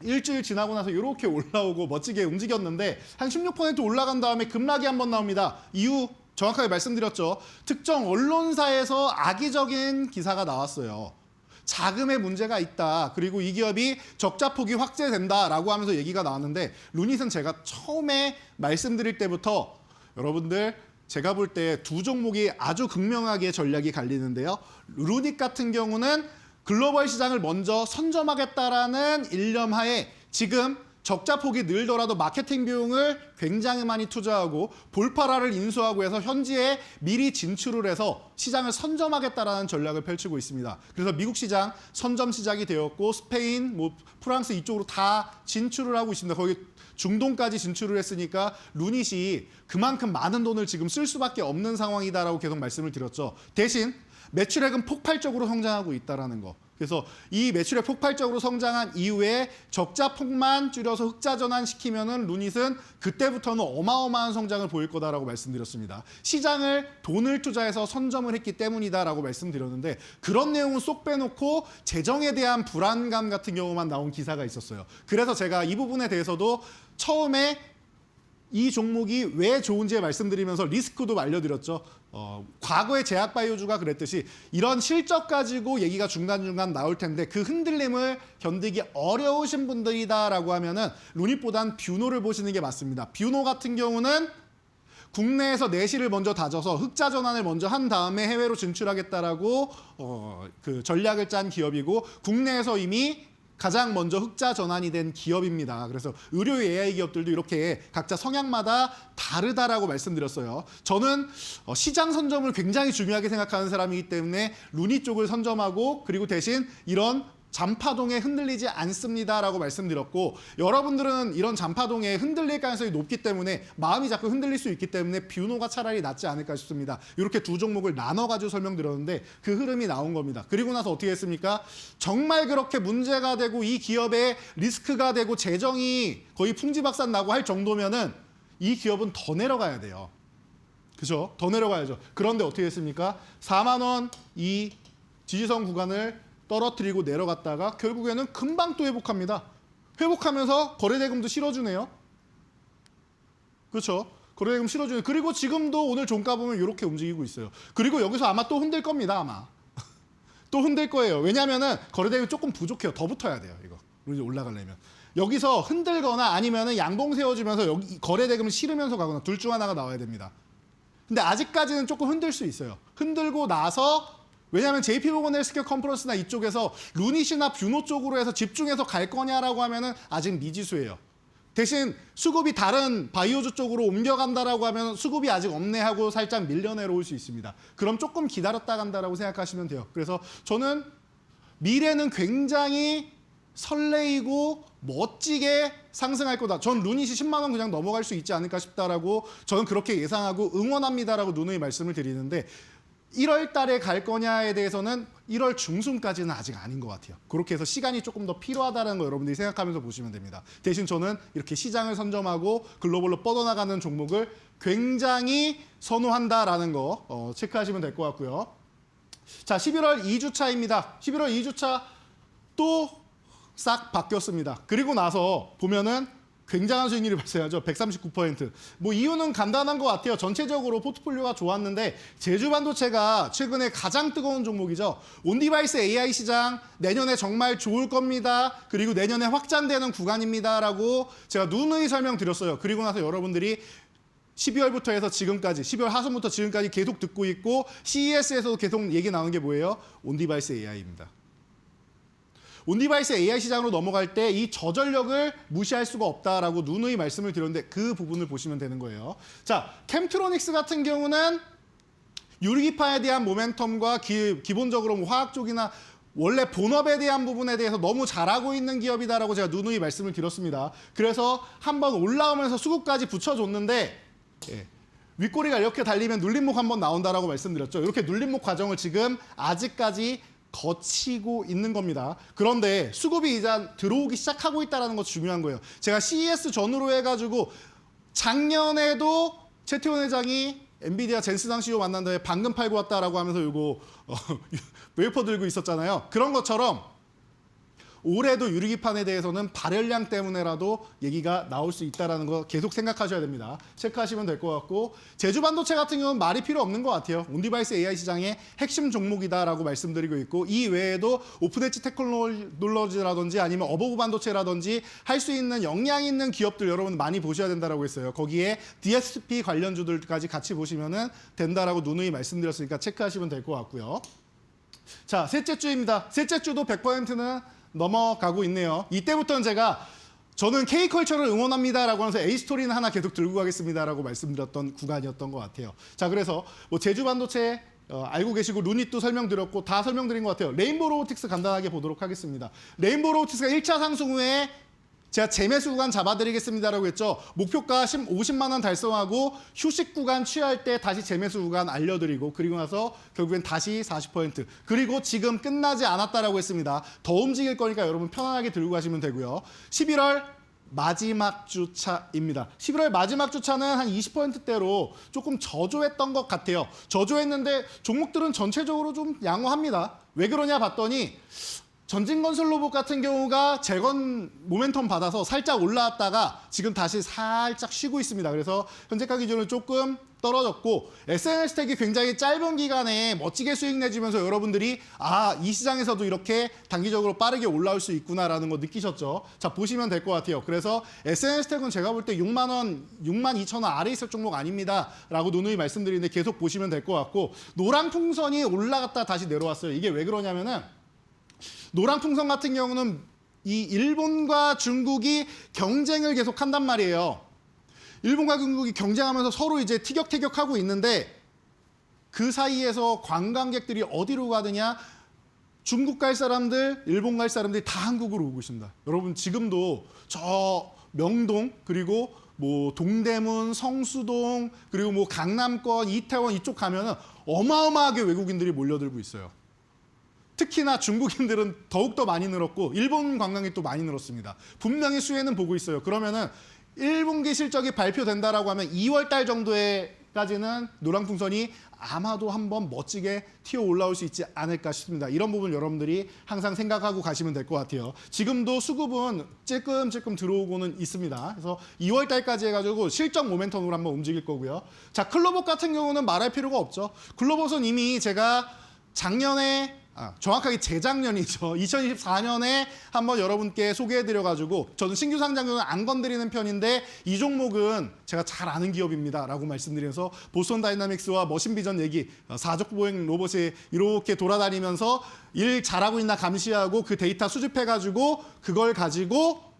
일주일 지나고 나서 이렇게 올라오고 멋지게 움직였는데 한 16% 올라간 다음에 급락이 한번 나옵니다. 이유 정확하게 말씀드렸죠. 특정 언론사에서 악의적인 기사가 나왔어요. 자금에 문제가 있다. 그리고 이 기업이 적자 폭이 확대된다라고 하면서 얘기가 나왔는데 루닛은 제가 처음에 말씀드릴 때부터 여러분들 제가 볼 때 두 종목이 아주 극명하게 전략이 갈리는데요. 루닛 같은 경우는 글로벌 시장을 먼저 선점하겠다라는 일념하에 지금 적자 폭이 늘더라도 마케팅 비용을 굉장히 많이 투자하고 볼파라를 인수하고 해서 현지에 미리 진출을 해서 시장을 선점하겠다라는 전략을 펼치고 있습니다. 그래서 미국 시장 선점 시작이 되었고 스페인, 프랑스 이쪽으로 다 진출을 하고 있습니다. 거기 중동까지 진출을 했으니까 루닛이 그만큼 많은 돈을 지금 쓸 수밖에 없는 상황이다라고 계속 말씀을 드렸죠. 대신 매출액은 폭발적으로 성장하고 있다는 거. 그래서 이 매출액 폭발적으로 성장한 이후에 적자 폭만 줄여서 흑자 전환시키면은 루닛은 그때부터는 어마어마한 성장을 보일 거다라고 말씀드렸습니다. 시장을 돈을 투자해서 선점을 했기 때문이다라고 말씀드렸는데 그런 내용은 쏙 빼놓고 재정에 대한 불안감 같은 경우만 나온 기사가 있었어요. 그래서 제가 이 부분에 대해서도 처음에 이 종목이 왜 좋은지 말씀드리면서 리스크도 알려드렸죠. 과거의 제약바이오주가 그랬듯이 이런 실적 가지고 얘기가 중간중간 나올 텐데 그 흔들림을 견디기 어려우신 분들이다라고 하면은 루닛보단 뷰노를 보시는 게 맞습니다. 뷰노 같은 경우는 국내에서 내실을 먼저 다져서 흑자 전환을 먼저 한 다음에 해외로 진출하겠다라고 그 전략을 짠 기업이고 국내에서 이미 가장 먼저 흑자 전환이 된 기업입니다. 그래서 의료 AI 기업들도 이렇게 각자 성향마다 다르다라고 말씀드렸어요. 저는 시장 선점을 굉장히 중요하게 생각하는 사람이기 때문에 루닛 쪽을 선점하고 그리고 대신 이런 잔파동에 흔들리지 않습니다라고 말씀드렸고 여러분들은 이런 잔파동에 흔들릴 가능성이 높기 때문에 마음이 자꾸 흔들릴 수 있기 때문에 뷰노가 차라리 낫지 않을까 싶습니다. 이렇게 두 종목을 나눠가지고 설명드렸는데 그 흐름이 나온 겁니다. 그리고 나서 어떻게 했습니까? 정말 그렇게 문제가 되고 이 기업에 리스크가 되고 재정이 거의 풍지박산 나고 할 정도면은 이 기업은 더 내려가야 돼요. 그죠? 더 내려가야죠. 그런데 어떻게 했습니까? 4만 원, 지지선 구간을 떨어뜨리고 내려갔다가 결국에는 금방 또 회복합니다. 회복하면서 거래대금도 실어주네요. 그렇죠? 거래대금 실어주네요. 그리고 지금도 오늘 종가 보면 이렇게 움직이고 있어요. 그리고 여기서 아마 또 흔들 겁니다. 아마. 또 흔들 거예요. 왜냐하면 거래대금이 조금 부족해요. 더 붙어야 돼요. 이거 올라가려면. 여기서 흔들거나 아니면 양봉 세워주면서 여기 거래대금을 실으면서 가거나 둘 중 하나가 나와야 됩니다. 근데 아직까지는 조금 흔들 수 있어요. 흔들고 나서 왜냐하면 JP모건 헬스케어 컨퍼런스나 이쪽에서 루닛이나 뷰노 쪽으로 해서 집중해서 갈 거냐라고 하면은 아직 미지수예요. 대신 수급이 다른 바이오주 쪽으로 옮겨간다라고 하면 수급이 아직 없네 하고 살짝 밀려 내려올 수 있습니다. 그럼 조금 기다렸다 간다라고 생각하시면 돼요. 그래서 저는 미래는 굉장히 설레이고 멋지게 상승할 거다. 전 루닛이 10만 원 그냥 넘어갈 수 있지 않을까 싶다라고 저는 그렇게 예상하고 응원합니다라고 누누이 말씀을 드리는데 1월 달에 갈 거냐에 대해서는 1월 중순까지는 아직 아닌 것 같아요. 그렇게 해서 시간이 조금 더 필요하다는 거 여러분들이 생각하면서 보시면 됩니다. 대신 저는 이렇게 시장을 선점하고 글로벌로 뻗어나가는 종목을 굉장히 선호한다라는 거 체크하시면 될 것 같고요. 자, 11월 2주차입니다. 11월 2주차 또 싹 바뀌었습니다. 그리고 나서 보면은 굉장한 수익률이 발생하죠. 139%. 뭐 이유는 간단한 것 같아요. 전체적으로 포트폴리오가 좋았는데 제주반도체가 최근에 가장 뜨거운 종목이죠. 온디바이스 AI 시장 내년에 정말 좋을 겁니다. 그리고 내년에 확장되는 구간입니다라고 제가 누누이 설명드렸어요. 그리고 나서 여러분들이 12월부터 해서 지금까지 12월 하순부터 지금까지 계속 듣고 있고 CES에서도 계속 얘기 나오는 게 뭐예요? 온디바이스 AI입니다. 온디바이스 AI 시장으로 넘어갈 때 이 저전력을 무시할 수가 없다라고 누누이 말씀을 드렸는데 그 부분을 보시면 되는 거예요. 자, 캠트로닉스 같은 경우는 유리기판에 대한 모멘텀과 기본적으로 뭐 화학 쪽이나 원래 본업에 대한 부분에 대해서 너무 잘하고 있는 기업이다라고 제가 누누이 말씀을 드렸습니다. 그래서 한번 올라오면서 수급까지 붙여줬는데 윗꼬리가 이렇게 달리면 눌림목 한번 나온다라고 말씀드렸죠. 이렇게 눌림목 과정을 지금 아직까지 거치고 있는 겁니다. 그런데 수급이 이제 들어오기 시작하고 있다는 거 중요한 거예요. 제가 CES 전후로 해가지고 작년에도 최태원 회장이 엔비디아 젠스당 CEO 만난 다음에 방금 팔고 왔다라고 하면서 이거 웨이퍼 들고 있었잖아요. 그런 것처럼 올해도 유리기판에 대해서는 발열량 때문에라도 얘기가 나올 수 있다는 거 계속 생각하셔야 됩니다. 체크하시면 될 것 같고 제주반도체 같은 경우는 말이 필요 없는 것 같아요. 온디바이스 AI 시장의 핵심 종목이다라고 말씀드리고 있고 이 외에도 오픈엣지 테크놀로지라든지 아니면 어버브 반도체라든지 할 수 있는 역량 있는 기업들 여러분 많이 보셔야 된다라고 했어요. 거기에 DSP 관련주들까지 같이 보시면 된다라고 누누이 말씀드렸으니까 체크하시면 될 것 같고요. 자, 셋째 주입니다. 셋째 주도 100%는 넘어가고 있네요. 이때부터는 저는 K컬처를 응원합니다라고 하면서 A스토리는 하나 계속 들고 가겠습니다라고 말씀드렸던 구간이었던 것 같아요. 자, 그래서 뭐 제주반도체 알고 계시고 루닛도 설명드렸고 다 설명드린 것 같아요. 레인보우 로보틱스 간단하게 보도록 하겠습니다. 레인보우 로보틱스가 1차 상승 후에 제가 재매수 구간 잡아드리겠습니다라고 했죠. 목표가 50만 원 달성하고 휴식 구간 취할 때 다시 재매수 구간 알려드리고 그리고 나서 결국엔 다시 40% 그리고 지금 끝나지 않았다라고 했습니다. 더 움직일 거니까 여러분 편안하게 들고 가시면 되고요. 11월 마지막 주차입니다. 11월 마지막 주차는 한 20%대로 조금 저조했던 것 같아요. 저조했는데 종목들은 전체적으로 좀 양호합니다. 왜 그러냐 봤더니 전진건설로봇 같은 경우가 재건 모멘텀 받아서 살짝 올라왔다가 지금 다시 살짝 쉬고 있습니다. 그래서 현재가 기준으로 조금 떨어졌고 SNS텍이 굉장히 짧은 기간에 멋지게 수익 내주면서 여러분들이 이 시장에서도 이렇게 단기적으로 빠르게 올라올 수 있구나라는 거 느끼셨죠? 자, 보시면 될 것 같아요. 그래서 SNS텍은 제가 볼 때 6만 원, 6만 2천 원 아래 있을 종목 아닙니다. 라고 누누이 말씀드리는데 계속 보시면 될 것 같고 노랑풍선이 올라갔다 다시 내려왔어요. 이게 왜 그러냐면은 노랑풍선 같은 경우는 이 일본과 중국이 경쟁을 계속 한단 말이에요. 일본과 중국이 경쟁하면서 서로 이제 티격태격하고 있는데 그 사이에서 관광객들이 어디로 가느냐? 중국 갈 사람들, 일본 갈 사람들이 다 한국으로 오고 있습니다. 여러분 지금도 저 명동 그리고 뭐 동대문, 성수동 그리고 뭐 강남권, 이태원 이쪽 가면은 어마어마하게 외국인들이 몰려들고 있어요. 특히나 중국인들은 더욱더 많이 늘었고 일본 관광이 또 많이 늘었습니다. 분명히 수혜는 보고 있어요. 그러면은 1분기 실적이 발표된다라고 하면 2월 달 정도에까지는 노랑풍선이 아마도 한번 멋지게 튀어 올라올 수 있지 않을까 싶습니다. 이런 부분 여러분들이 항상 생각하고 가시면 될 것 같아요. 지금도 수급은 찔끔찔끔 들어오고는 있습니다. 그래서 2월 달까지 해가지고 실적 모멘텀으로 한번 움직일 거고요. 자, 클로봇 같은 경우는 말할 필요가 없죠. 클로봇은 이미 제가 작년에 정확하게 재작년이죠. 2024년에 한번 여러분께 소개해드려가지고 저는 신규 상장은 안 건드리는 편인데 이 종목은 제가 잘 아는 기업입니다 라고 말씀드리면서 보스턴 다이나믹스와 머신비전 얘기 4족 보행 로봇이 이렇게 돌아다니면서 일 잘하고 있나 감시하고 그 데이터 수집해가지고 그걸 가지고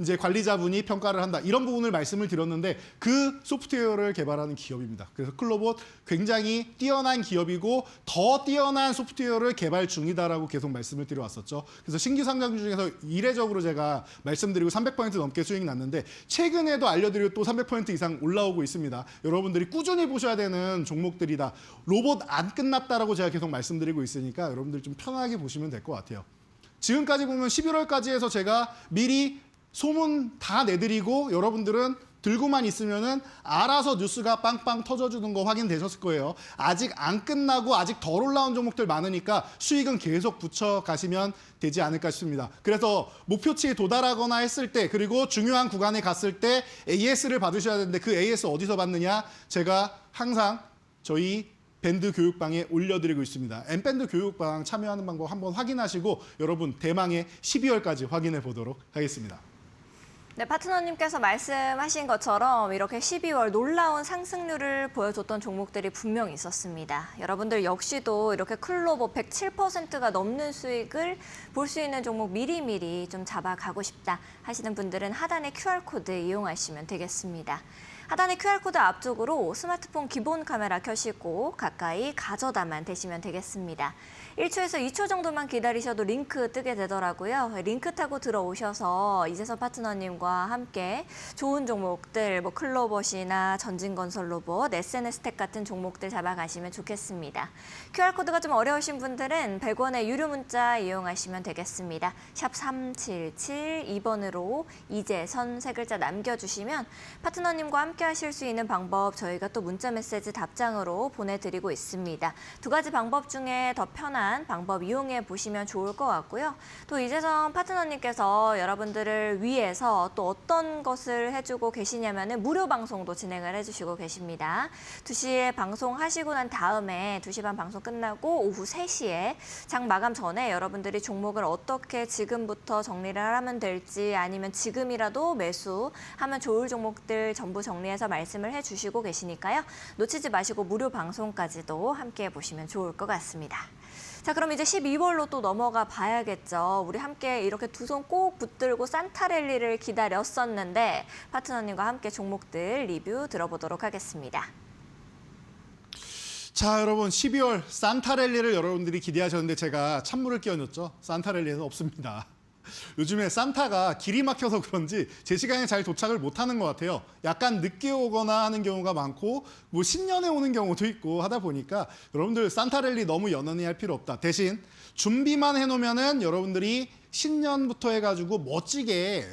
이제 관리자분이 평가를 한다. 이런 부분을 말씀을 드렸는데 그 소프트웨어를 개발하는 기업입니다. 그래서 클로봇 굉장히 뛰어난 기업이고 더 뛰어난 소프트웨어를 개발 중이다라고 계속 말씀을 드려왔었죠. 그래서 신규 상장 중에서 이례적으로 제가 말씀드리고 300% 넘게 수익이 났는데 최근에도 알려드리고 또 300% 이상 올라오고 있습니다. 여러분들이 꾸준히 보셔야 되는 종목들이다. 로봇 안 끝났다라고 제가 계속 말씀드리고 있으니까 여러분들 좀 편하게 보시면 될 것 같아요. 지금까지 보면 11월까지 해서 제가 미리 소문 다 내드리고 여러분들은 들고만 있으면은 알아서 뉴스가 빵빵 터져주는 거 확인되셨을 거예요. 아직 안 끝나고 아직 덜 올라온 종목들 많으니까 수익은 계속 붙여가시면 되지 않을까 싶습니다. 그래서 목표치에 도달하거나 했을 때 그리고 중요한 구간에 갔을 때 AS를 받으셔야 되는데 그 AS 어디서 받느냐? 제가 항상 저희 밴드 교육방에 올려드리고 있습니다. M밴드 교육방 참여하는 방법 한번 확인하시고 여러분 대망의 12월까지 확인해 보도록 하겠습니다. 네, 파트너님께서 말씀하신 것처럼 이렇게 12월 놀라운 상승률을 보여줬던 종목들이 분명히 있었습니다. 여러분들 역시도 이렇게 클로봇 107%가 넘는 수익을 볼 수 있는 종목 미리미리 좀 잡아가고 싶다 하시는 분들은 하단의 QR코드 이용하시면 되겠습니다. 하단의 QR코드 앞쪽으로 스마트폰 기본 카메라 켜시고 가까이 가져다만 대시면 되겠습니다. 1초에서 2초 정도만 기다리셔도 링크 뜨게 되더라고요. 링크 타고 들어오셔서 이재선 파트너님과 함께 좋은 종목들, 뭐 클로봇이나 전진건설 로봇, SNS텍 같은 종목들 잡아가시면 좋겠습니다. QR코드가 좀 어려우신 분들은 100원의 유료 문자 이용하시면 되겠습니다. 샵 3772번으로 이재선 세 글자 남겨주시면 파트너님과 함께 하실 수 있는 방법 저희가 또 문자 메시지 답장으로 보내드리고 있습니다. 두 가지 방법 중에 더 편한 방법 이용해 보시면 좋을 것 같고요. 또 이재선 파트너님께서 여러분들을 위해서 또 어떤 것을 해주고 계시냐면은 무료 방송도 진행을 해주시고 계십니다. 2시에 방송하시고 난 다음에 2시 반 방송 끝나고 오후 3시에 장 마감 전에 여러분들이 종목을 어떻게 지금부터 정리를 하면 될지 아니면 지금이라도 매수하면 좋을 종목들 전부 정리해서 말씀을 해주시고 계시니까요. 놓치지 마시고 무료 방송까지도 함께 보시면 좋을 것 같습니다. 자, 그럼 이제 12월로 또 넘어가 봐야겠죠. 우리 함께 이렇게 두 손 꼭 붙들고 산타랠리를 기다렸었는데 파트너님과 함께 종목들 리뷰 들어보도록 하겠습니다. 자, 여러분 12월 산타랠리를 여러분들이 기대하셨는데 제가 찬물을 끼얹었죠. 산타랠리는 없습니다. 요즘에 산타가 길이 막혀서 그런지 제 시간에 잘 도착을 못하는 것 같아요. 약간 늦게 오거나 하는 경우가 많고 뭐 신년에 오는 경우도 있고 하다 보니까 여러분들 산타랠리 너무 연연히 할 필요 없다. 대신 준비만 해놓으면은 여러분들이 신년부터 해가지고 멋지게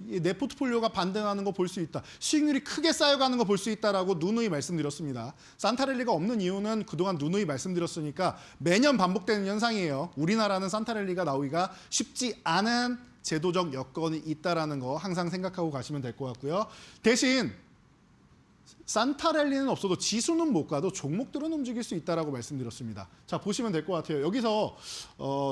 내 포트폴리오가 반등하는 거 볼 수 있다. 수익률이 크게 쌓여가는 거 볼 수 있다라고 누누이 말씀드렸습니다. 산타랠리가 없는 이유는 그동안 누누이 말씀드렸으니까 매년 반복되는 현상이에요. 우리나라는 산타랠리가 나오기가 쉽지 않은 제도적 여건이 있다라는 거 항상 생각하고 가시면 될 것 같고요. 대신 산타랠리는 없어도 지수는 못 가도 종목들은 움직일 수 있다라고 말씀드렸습니다. 자, 보시면 될 것 같아요. 여기서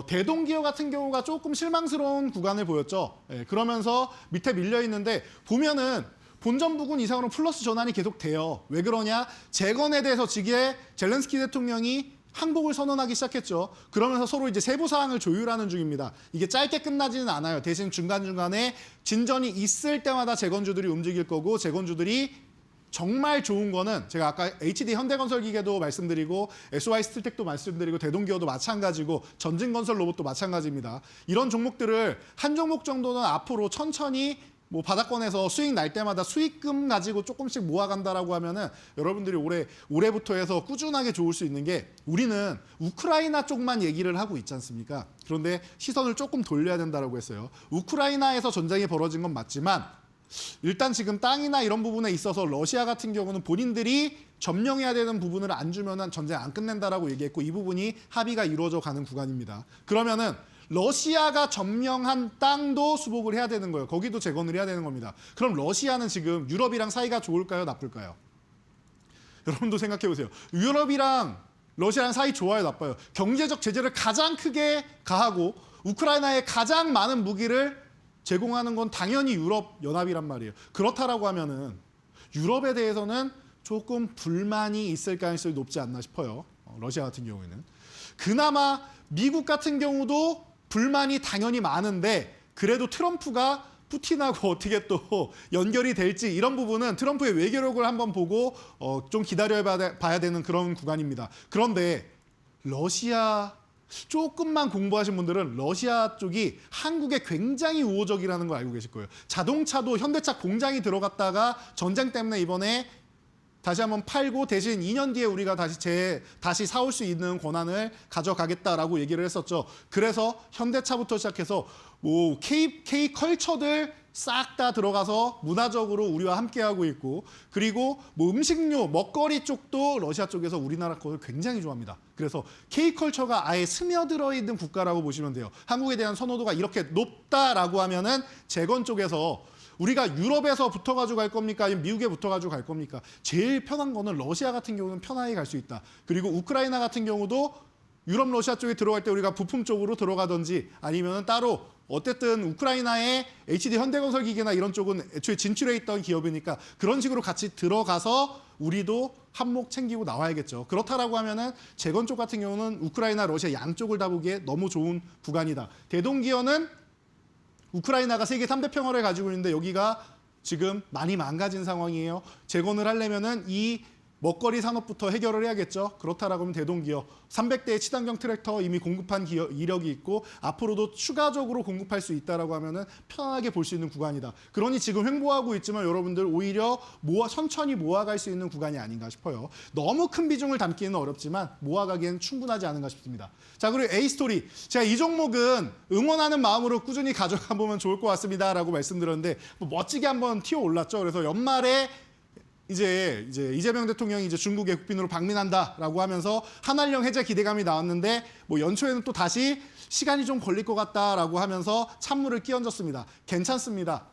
대동기업 같은 경우가 조금 실망스러운 구간을 보였죠. 그러면서 밑에 밀려 있는데 보면은 본전 부근 이상으로 플러스 전환이 계속 돼요. 왜 그러냐? 재건에 대해서 지게 젤렌스키 대통령이 항복을 선언하기 시작했죠. 그러면서 서로 이제 세부 사항을 조율하는 중입니다. 이게 짧게 끝나지는 않아요. 대신 중간중간에 진전이 있을 때마다 재건주들이 움직일 거고 재건주들이 정말 좋은 거는 제가 아까 HD 현대건설기계도 말씀드리고 SY 스틸텍도 말씀드리고 대동기업도 마찬가지고 전진건설 로봇도 마찬가지입니다. 이런 종목들을 한 종목 정도는 앞으로 천천히 뭐 바닥권에서 수익 날 때마다 수익금 가지고 조금씩 모아간다라고 하면은 여러분들이 올해부터 해서 꾸준하게 좋을 수 있는 게 우리는 우크라이나 쪽만 얘기를 하고 있지 않습니까? 그런데 시선을 조금 돌려야 된다라고 했어요. 우크라이나에서 전쟁이 벌어진 건 맞지만 일단 지금 땅이나 이런 부분에 있어서 러시아 같은 경우는 본인들이 점령해야 되는 부분을 안 주면은 전쟁 안 끝낸다라고 얘기했고 이 부분이 합의가 이루어져 가는 구간입니다. 그러면은 러시아가 점령한 땅도 수복을 해야 되는 거예요. 거기도 재건을 해야 되는 겁니다. 그럼 러시아는 지금 유럽이랑 사이가 좋을까요? 나쁠까요? 여러분도 생각해 보세요. 유럽이랑 러시아랑 사이 좋아요? 나빠요? 경제적 제재를 가장 크게 가하고 우크라이나에 가장 많은 무기를 제공하는 건 당연히 유럽 연합이란 말이에요. 그렇다라고 하면은 유럽에 대해서는 조금 불만이 있을 가능성이 높지 않나 싶어요. 러시아 같은 경우에는. 그나마 미국 같은 경우도 불만이 당연히 많은데 그래도 트럼프가 푸틴하고 어떻게 또 연결이 될지 이런 부분은 트럼프의 외교력을 한번 보고 좀 기다려봐야 되는 그런 구간입니다. 그런데 러시아 조금만 공부하신 분들은 러시아 쪽이 한국에 굉장히 우호적이라는 걸 알고 계실 거예요. 자동차도 현대차 공장이 들어갔다가 전쟁 때문에 이번에 다시 한번 팔고 대신 2년 뒤에 우리가 다시 사올 수 있는 권한을 가져가겠다라고 얘기를 했었죠. 그래서 현대차부터 시작해서 뭐 K 컬처들 싹 다 들어가서 문화적으로 우리와 함께하고 있고 그리고 뭐 음식료, 먹거리 쪽도 러시아 쪽에서 우리나라 것을 굉장히 좋아합니다. 그래서 K컬처가 아예 스며들어 있는 국가라고 보시면 돼요. 한국에 대한 선호도가 이렇게 높다라고 하면은 재건 쪽에서 우리가 유럽에서 붙어가지고 갈 겁니까? 아니면 미국에 붙어가지고 갈 겁니까? 제일 편한 거는 러시아 같은 경우는 편하게 갈 수 있다. 그리고 우크라이나 같은 경우도 유럽 러시아 쪽에 들어갈 때 우리가 부품 쪽으로 들어가든지 아니면 따로 어쨌든 우크라이나의 HD 현대건설 기계나 이런 쪽은 애초에 진출해 있던 기업이니까 그런 식으로 같이 들어가서 우리도 한몫 챙기고 나와야겠죠. 그렇다라고 하면은 재건 쪽 같은 경우는 우크라이나, 러시아 양쪽을 다 보기에 너무 좋은 구간이다. 대동기어는 우크라이나가 세계 3대 평화를 가지고 있는데 여기가 지금 많이 망가진 상황이에요. 재건을 하려면은 이 먹거리 산업부터 해결을 해야겠죠. 그렇다라고 하면 대동기어 300대의 치단경 트랙터 이미 공급한 이력이 있고 앞으로도 추가적으로 공급할 수 있다라고 하면은 편하게 볼 수 있는 구간이다. 그러니 지금 횡보하고 있지만 여러분들 오히려 천천히 모아갈 수 있는 구간이 아닌가 싶어요. 너무 큰 비중을 담기는 어렵지만 모아가기엔 충분하지 않은가 싶습니다. 자, 그리고 A스토리. 제가 이 종목은 응원하는 마음으로 꾸준히 가져가 보면 좋을 것 같습니다라고 말씀드렸는데 뭐 멋지게 한번 튀어 올랐죠. 그래서 연말에 이제 이재명 대통령이 이제 중국의 국빈으로 방문한다라고 하면서 한한령 해제 기대감이 나왔는데 뭐 연초에는 또 다시 시간이 좀 걸릴 것 같다라고 하면서 찬물을 끼얹었습니다. 괜찮습니다.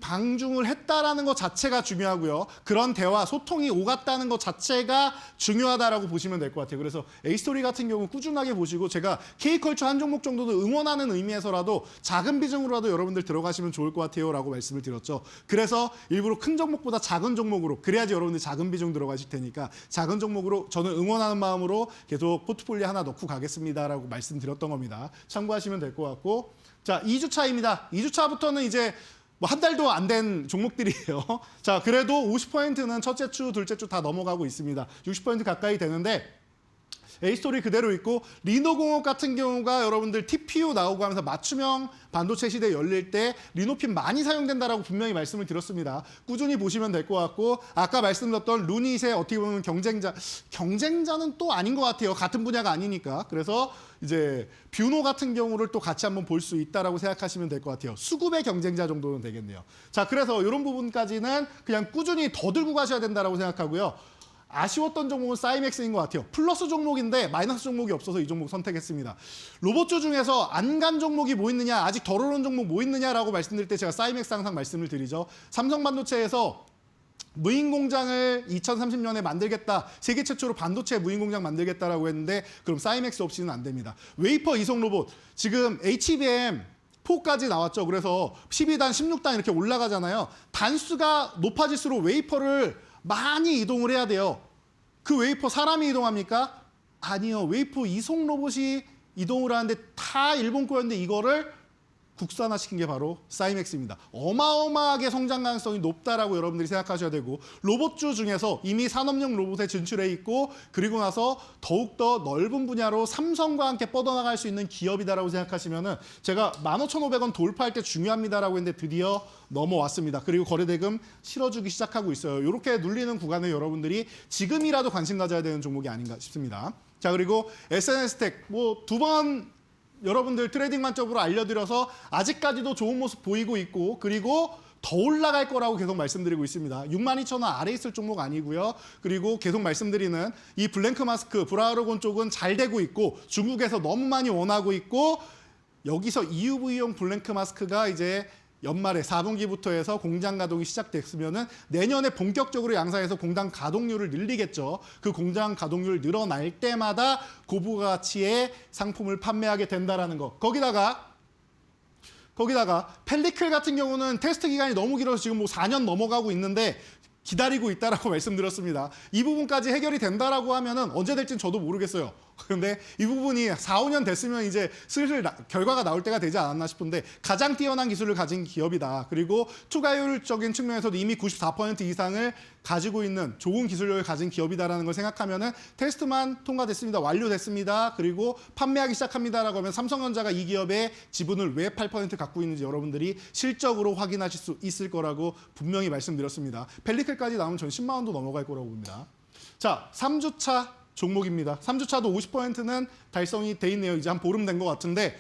방중을 했다라는 것 자체가 중요하고요. 그런 대화, 소통이 오갔다는 것 자체가 중요하다라고 보시면 될 것 같아요. 그래서 A스토리 같은 경우 꾸준하게 보시고 제가 K컬처 한 종목 정도도 응원하는 의미에서라도 작은 비중으로라도 여러분들 들어가시면 좋을 것 같아요 라고 말씀을 드렸죠. 그래서 일부러 큰 종목보다 작은 종목으로 그래야지 여러분들 작은 비중 들어가실 테니까 작은 종목으로 저는 응원하는 마음으로 계속 포트폴리오 하나 넣고 가겠습니다라고 말씀드렸던 겁니다. 참고하시면 될 것 같고 자 2주차입니다. 2주차부터는 이제 뭐 한 달도 안 된 종목들이에요. 자, 그래도 50%는 첫째 주, 둘째 주 다 넘어가고 있습니다. 60% 가까이 되는데 A스토리 그대로 있고 리노공업 같은 경우가 여러분들 TPU 나오고 하면서 맞춤형 반도체 시대 열릴 때 리노핀 많이 사용된다라고 분명히 말씀을 드렸습니다. 꾸준히 보시면 될 것 같고 아까 말씀드렸던 루닛의 어떻게 보면 경쟁자는 또 아닌 것 같아요. 같은 분야가 아니니까. 그래서 이제 뷰노 같은 경우를 또 같이 한번 볼 수 있다라고 생각하시면 될 것 같아요. 수급의 경쟁자 정도는 되겠네요. 자, 그래서 이런 부분까지는 그냥 꾸준히 더 들고 가셔야 된다라고 생각하고요. 아쉬웠던 종목은 사이맥스인 것 같아요. 플러스 종목인데 마이너스 종목이 없어서 이 종목 선택했습니다. 로봇주 중에서 안 간 종목이 뭐 있느냐, 아직 덜 오른 종목 뭐 있느냐라고 말씀드릴 때 제가 사이맥스 항상 말씀을 드리죠. 삼성반도체에서 무인 공장을 2030년에 만들겠다. 세계 최초로 반도체 무인 공장 만들겠다라고 했는데 그럼 사이맥스 없이는 안 됩니다. 웨이퍼 이송 로봇. 지금 HBM 4까지 나왔죠. 그래서 12단, 16단 이렇게 올라가잖아요. 단수가 높아질수록 웨이퍼를 많이 이동을 해야 돼요. 그 웨이퍼 사람이 이동합니까? 아니요. 웨이퍼 이송 로봇이 이동을 하는데 다 일본 거였는데 이거를 국산화시킨 게 바로 사이맥스입니다. 어마어마하게 성장 가능성이 높다라고 여러분들이 생각하셔야 되고 로봇주 중에서 이미 산업용 로봇에 진출해 있고 그리고 나서 더욱더 넓은 분야로 삼성과 함께 뻗어나갈 수 있는 기업이다라고 생각하시면은 제가 15,500원 돌파할 때 중요합니다라고 했는데 드디어 넘어왔습니다. 그리고 거래대금 실어주기 시작하고 있어요. 이렇게 눌리는 구간에 여러분들이 지금이라도 관심 가져야 되는 종목이 아닌가 싶습니다. 자, 그리고 SNS텍 뭐 두 번 여러분들 트레이딩 관점으로 알려드려서 아직까지도 좋은 모습 보이고 있고 그리고 더 올라갈 거라고 계속 말씀드리고 있습니다. 62,000원 아래 있을 종목 아니고요. 그리고 계속 말씀드리는 이 블랭크 마스크, 브라우로곤 쪽은 잘 되고 있고 중국에서 너무 많이 원하고 있고 여기서 EUV용 블랭크 마스크가 이제 연말에 4분기부터 해서 공장 가동이 시작됐으면은 내년에 본격적으로 양산해서 공장 가동률을 늘리겠죠. 그 공장 가동률 늘어날 때마다 고부가치의 상품을 판매하게 된다라는 거. 거기다가 펠리클 같은 경우는 테스트 기간이 너무 길어서 지금 뭐 4년 넘어가고 있는데 기다리고 있다라고 말씀드렸습니다. 이 부분까지 해결이 된다라고 하면은 언제 될지는 저도 모르겠어요. 그런데 이 부분이 4, 5년 됐으면 이제 슬슬 결과가 나올 때가 되지 않았나 싶은데 가장 뛰어난 기술을 가진 기업이다. 그리고 투과율적인 측면에서도 이미 94% 이상을 가지고 있는 좋은 기술력을 가진 기업이다라는 걸 생각하면은 테스트만 통과됐습니다. 완료됐습니다. 그리고 판매하기 시작합니다라고 하면 삼성전자가 이 기업의 지분을 왜 8% 갖고 있는지 여러분들이 실적으로 확인하실 수 있을 거라고 분명히 말씀드렸습니다. 펠리클까지 나오면 전 10만 원도 넘어갈 거라고 봅니다. 자, 3주차 종목입니다. 3주차도 50%는 달성이 돼 있네요. 이제 한 보름 된 것 같은데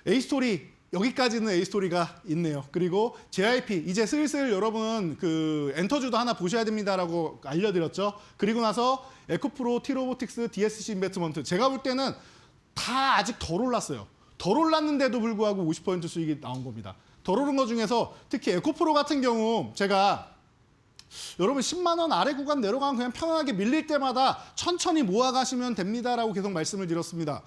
A스토리 여기까지는 A스토리가 있네요. 그리고 JYP 이제 슬슬 여러분 그 엔터주도 하나 보셔야 됩니다라고 알려드렸죠. 그리고 나서 에코프로, T로보틱스, DSC 인베스트먼트 제가 볼 때는 다 아직 덜 올랐어요. 덜 올랐는데도 불구하고 50% 수익이 나온 겁니다. 덜 오른 것 중에서 특히 에코프로 같은 경우 제가 여러분 10만 원 아래 구간 내려가면 그냥 편안하게 밀릴 때마다 천천히 모아가시면 됩니다라고 계속 말씀을 드렸습니다.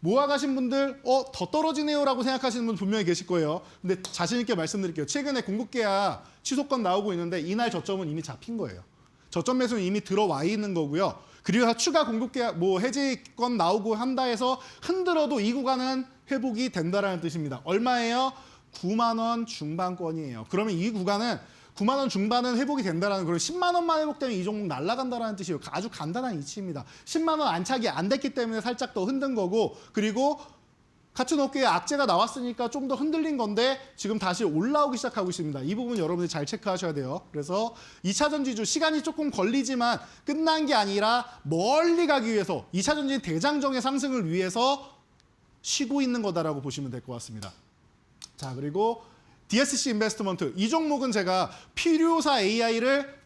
모아가신 분들 더 떨어지네요라고 생각하시는 분 분명히 계실 거예요. 근데 자신 있게 말씀드릴게요. 최근에 공급계약 취소권 나오고 있는데 이날 저점은 이미 잡힌 거예요. 저점 매수는 이미 들어와 있는 거고요. 그리고 추가 공급계약 해지권 나오고 한다 해서 흔들어도 이 구간은 회복이 된다라는 뜻입니다. 얼마예요? 9만 원 중반권이에요. 그러면 이 구간은 9만 원 중반은 회복이 된다라는 그런 10만 원만 회복되면 이 종목 날아간다라는 뜻이에요. 아주 간단한 이치입니다. 10만 원 안착이 안 됐기 때문에 살짝 더 흔든 거고 그리고 같은 업계에 악재가 나왔으니까 좀 더 흔들린 건데 지금 다시 올라오기 시작하고 있습니다. 이 부분 여러분들이 잘 체크하셔야 돼요. 그래서 2차 전지주 시간이 조금 걸리지만 끝난 게 아니라 멀리 가기 위해서 2차 전지 대장정의 상승을 위해서 쉬고 있는 거다라고 보시면 될 것 같습니다. 자, 그리고 DSC 인베스트먼트 이 종목은 제가 필요사 AI를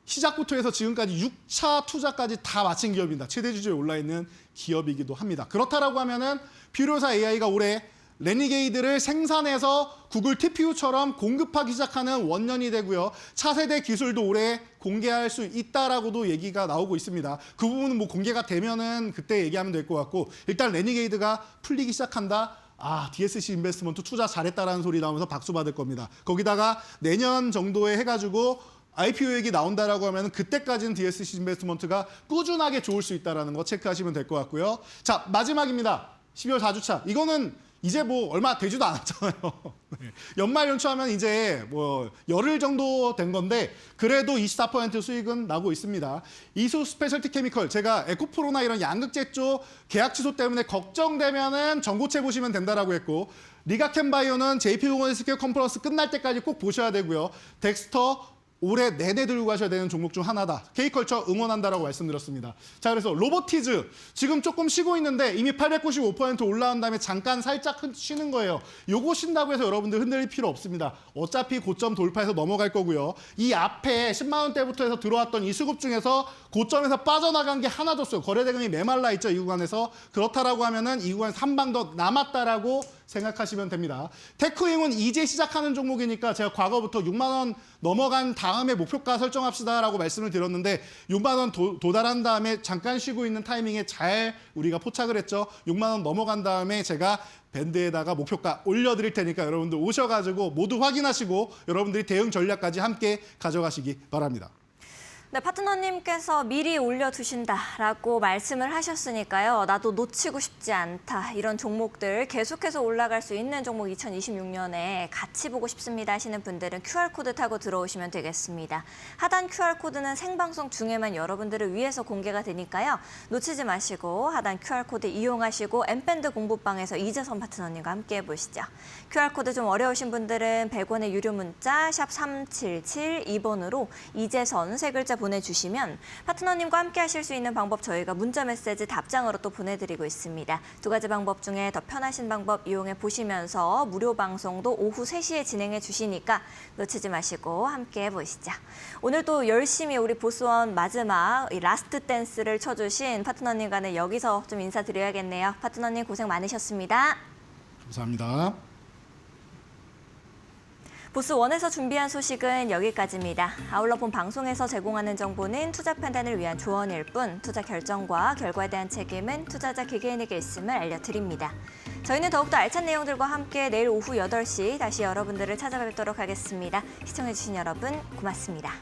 시작부터 해서 지금까지 6차 투자까지 다 마친 기업입니다. 최대 주주에 올라 있는 기업이기도 합니다. 그렇다라고 하면은 필요사 AI가 올해 레니게이드를 생산해서 구글 TPU처럼 공급하기 시작하는 원년이 되고요. 차세대 기술도 올해 공개할 수 있다라고도 얘기가 나오고 있습니다. 그 부분은 뭐 공개가 되면은 그때 얘기하면 될 것 같고 일단 레니게이드가 풀리기 시작한다. DSC 인베스트먼트 투자 잘했다라는 소리 나오면서 박수 받을 겁니다. 거기다가 내년 정도에 해가지고 IPO 얘기 나온다라고 하면 그때까지는 DSC 인베스트먼트가 꾸준하게 좋을 수 있다는 거 체크하시면 될 것 같고요. 자, 마지막입니다. 12월 4주차. 이거는 이제 뭐 얼마 되지도 않았잖아요. 네. 연말 연초하면 이제 뭐 열흘 정도 된 건데 그래도 24% 수익은 나고 있습니다. 이수 스페셜티 케미컬 제가 에코프로나 이런 양극재 쪽 계약 취소 때문에 걱정되면은 전고체 보시면 된다라고 했고 리가켄바이오는 JP모건헬스케어 컨퍼런스 끝날 때까지 꼭 보셔야 되고요. 덱스터 올해 내내 들고 가셔야 되는 종목 중 하나다. K컬처 응원한다라고 말씀드렸습니다. 자, 그래서 로보티즈 지금 조금 쉬고 있는데 이미 895% 올라온 다음에 잠깐 살짝 쉬는 거예요. 요거 쉰다고 해서 여러분들 흔들릴 필요 없습니다. 어차피 고점 돌파해서 넘어갈 거고요. 이 앞에 10만 원대부터 해서 들어왔던 이 수급 중에서 고점에서 빠져나간 게 하나도 없어요. 거래대금이 메말라 있죠, 이 구간에서. 그렇다라고 하면은 이 구간에서 한 방 더 남았다라고 생각하시면 됩니다. 테크윙은 이제 시작하는 종목이니까 제가 과거부터 6만 원 넘어간 다음에 목표가 설정합시다라고 말씀을 드렸는데 6만 원 도달한 다음에 잠깐 쉬고 있는 타이밍에 잘 우리가 포착을 했죠. 6만 원 넘어간 다음에 제가 밴드에다가 목표가 올려드릴 테니까 여러분들 오셔가지고 모두 확인하시고 여러분들이 대응 전략까지 함께 가져가시기 바랍니다. 네, 파트너님께서 미리 올려두신다라고 말씀을 하셨으니까요. 나도 놓치고 싶지 않다. 이런 종목들 계속해서 올라갈 수 있는 종목 2026년에 같이 보고 싶습니다 하시는 분들은 QR코드 타고 들어오시면 되겠습니다. 하단 QR코드는 생방송 중에만 여러분들을 위해서 공개가 되니까요. 놓치지 마시고 하단 QR코드 이용하시고 엠밴드 공부방에서 이재선 파트너님과 함께 해보시죠. QR코드 좀 어려우신 분들은 100원의 유료 문자 샵 3772번으로 이재선 세 글자 보내주시면 파트너님과 함께 하실 수 있는 방법 저희가 문자 메시지 답장으로 또 보내드리고 있습니다. 두 가지 방법 중에 더 편하신 방법 이용해 보시면서 무료 방송도 오후 3시에 진행해 주시니까 놓치지 마시고 함께 해보시죠. 오늘도 열심히 우리 보스원 마지막 이 라스트 댄스를 쳐주신 파트너님과는 여기서 좀 인사드려야겠네요. 파트너님 고생 많으셨습니다. 감사합니다. 보스원에서 준비한 소식은 여기까지입니다. 아울러 본 방송에서 제공하는 정보는 투자 판단을 위한 조언일 뿐 투자 결정과 결과에 대한 책임은 투자자 개개인에게 있음을 알려드립니다. 저희는 더욱더 알찬 내용들과 함께 내일 오후 8시 다시 여러분들을 찾아뵙도록 하겠습니다. 시청해주신 여러분 고맙습니다.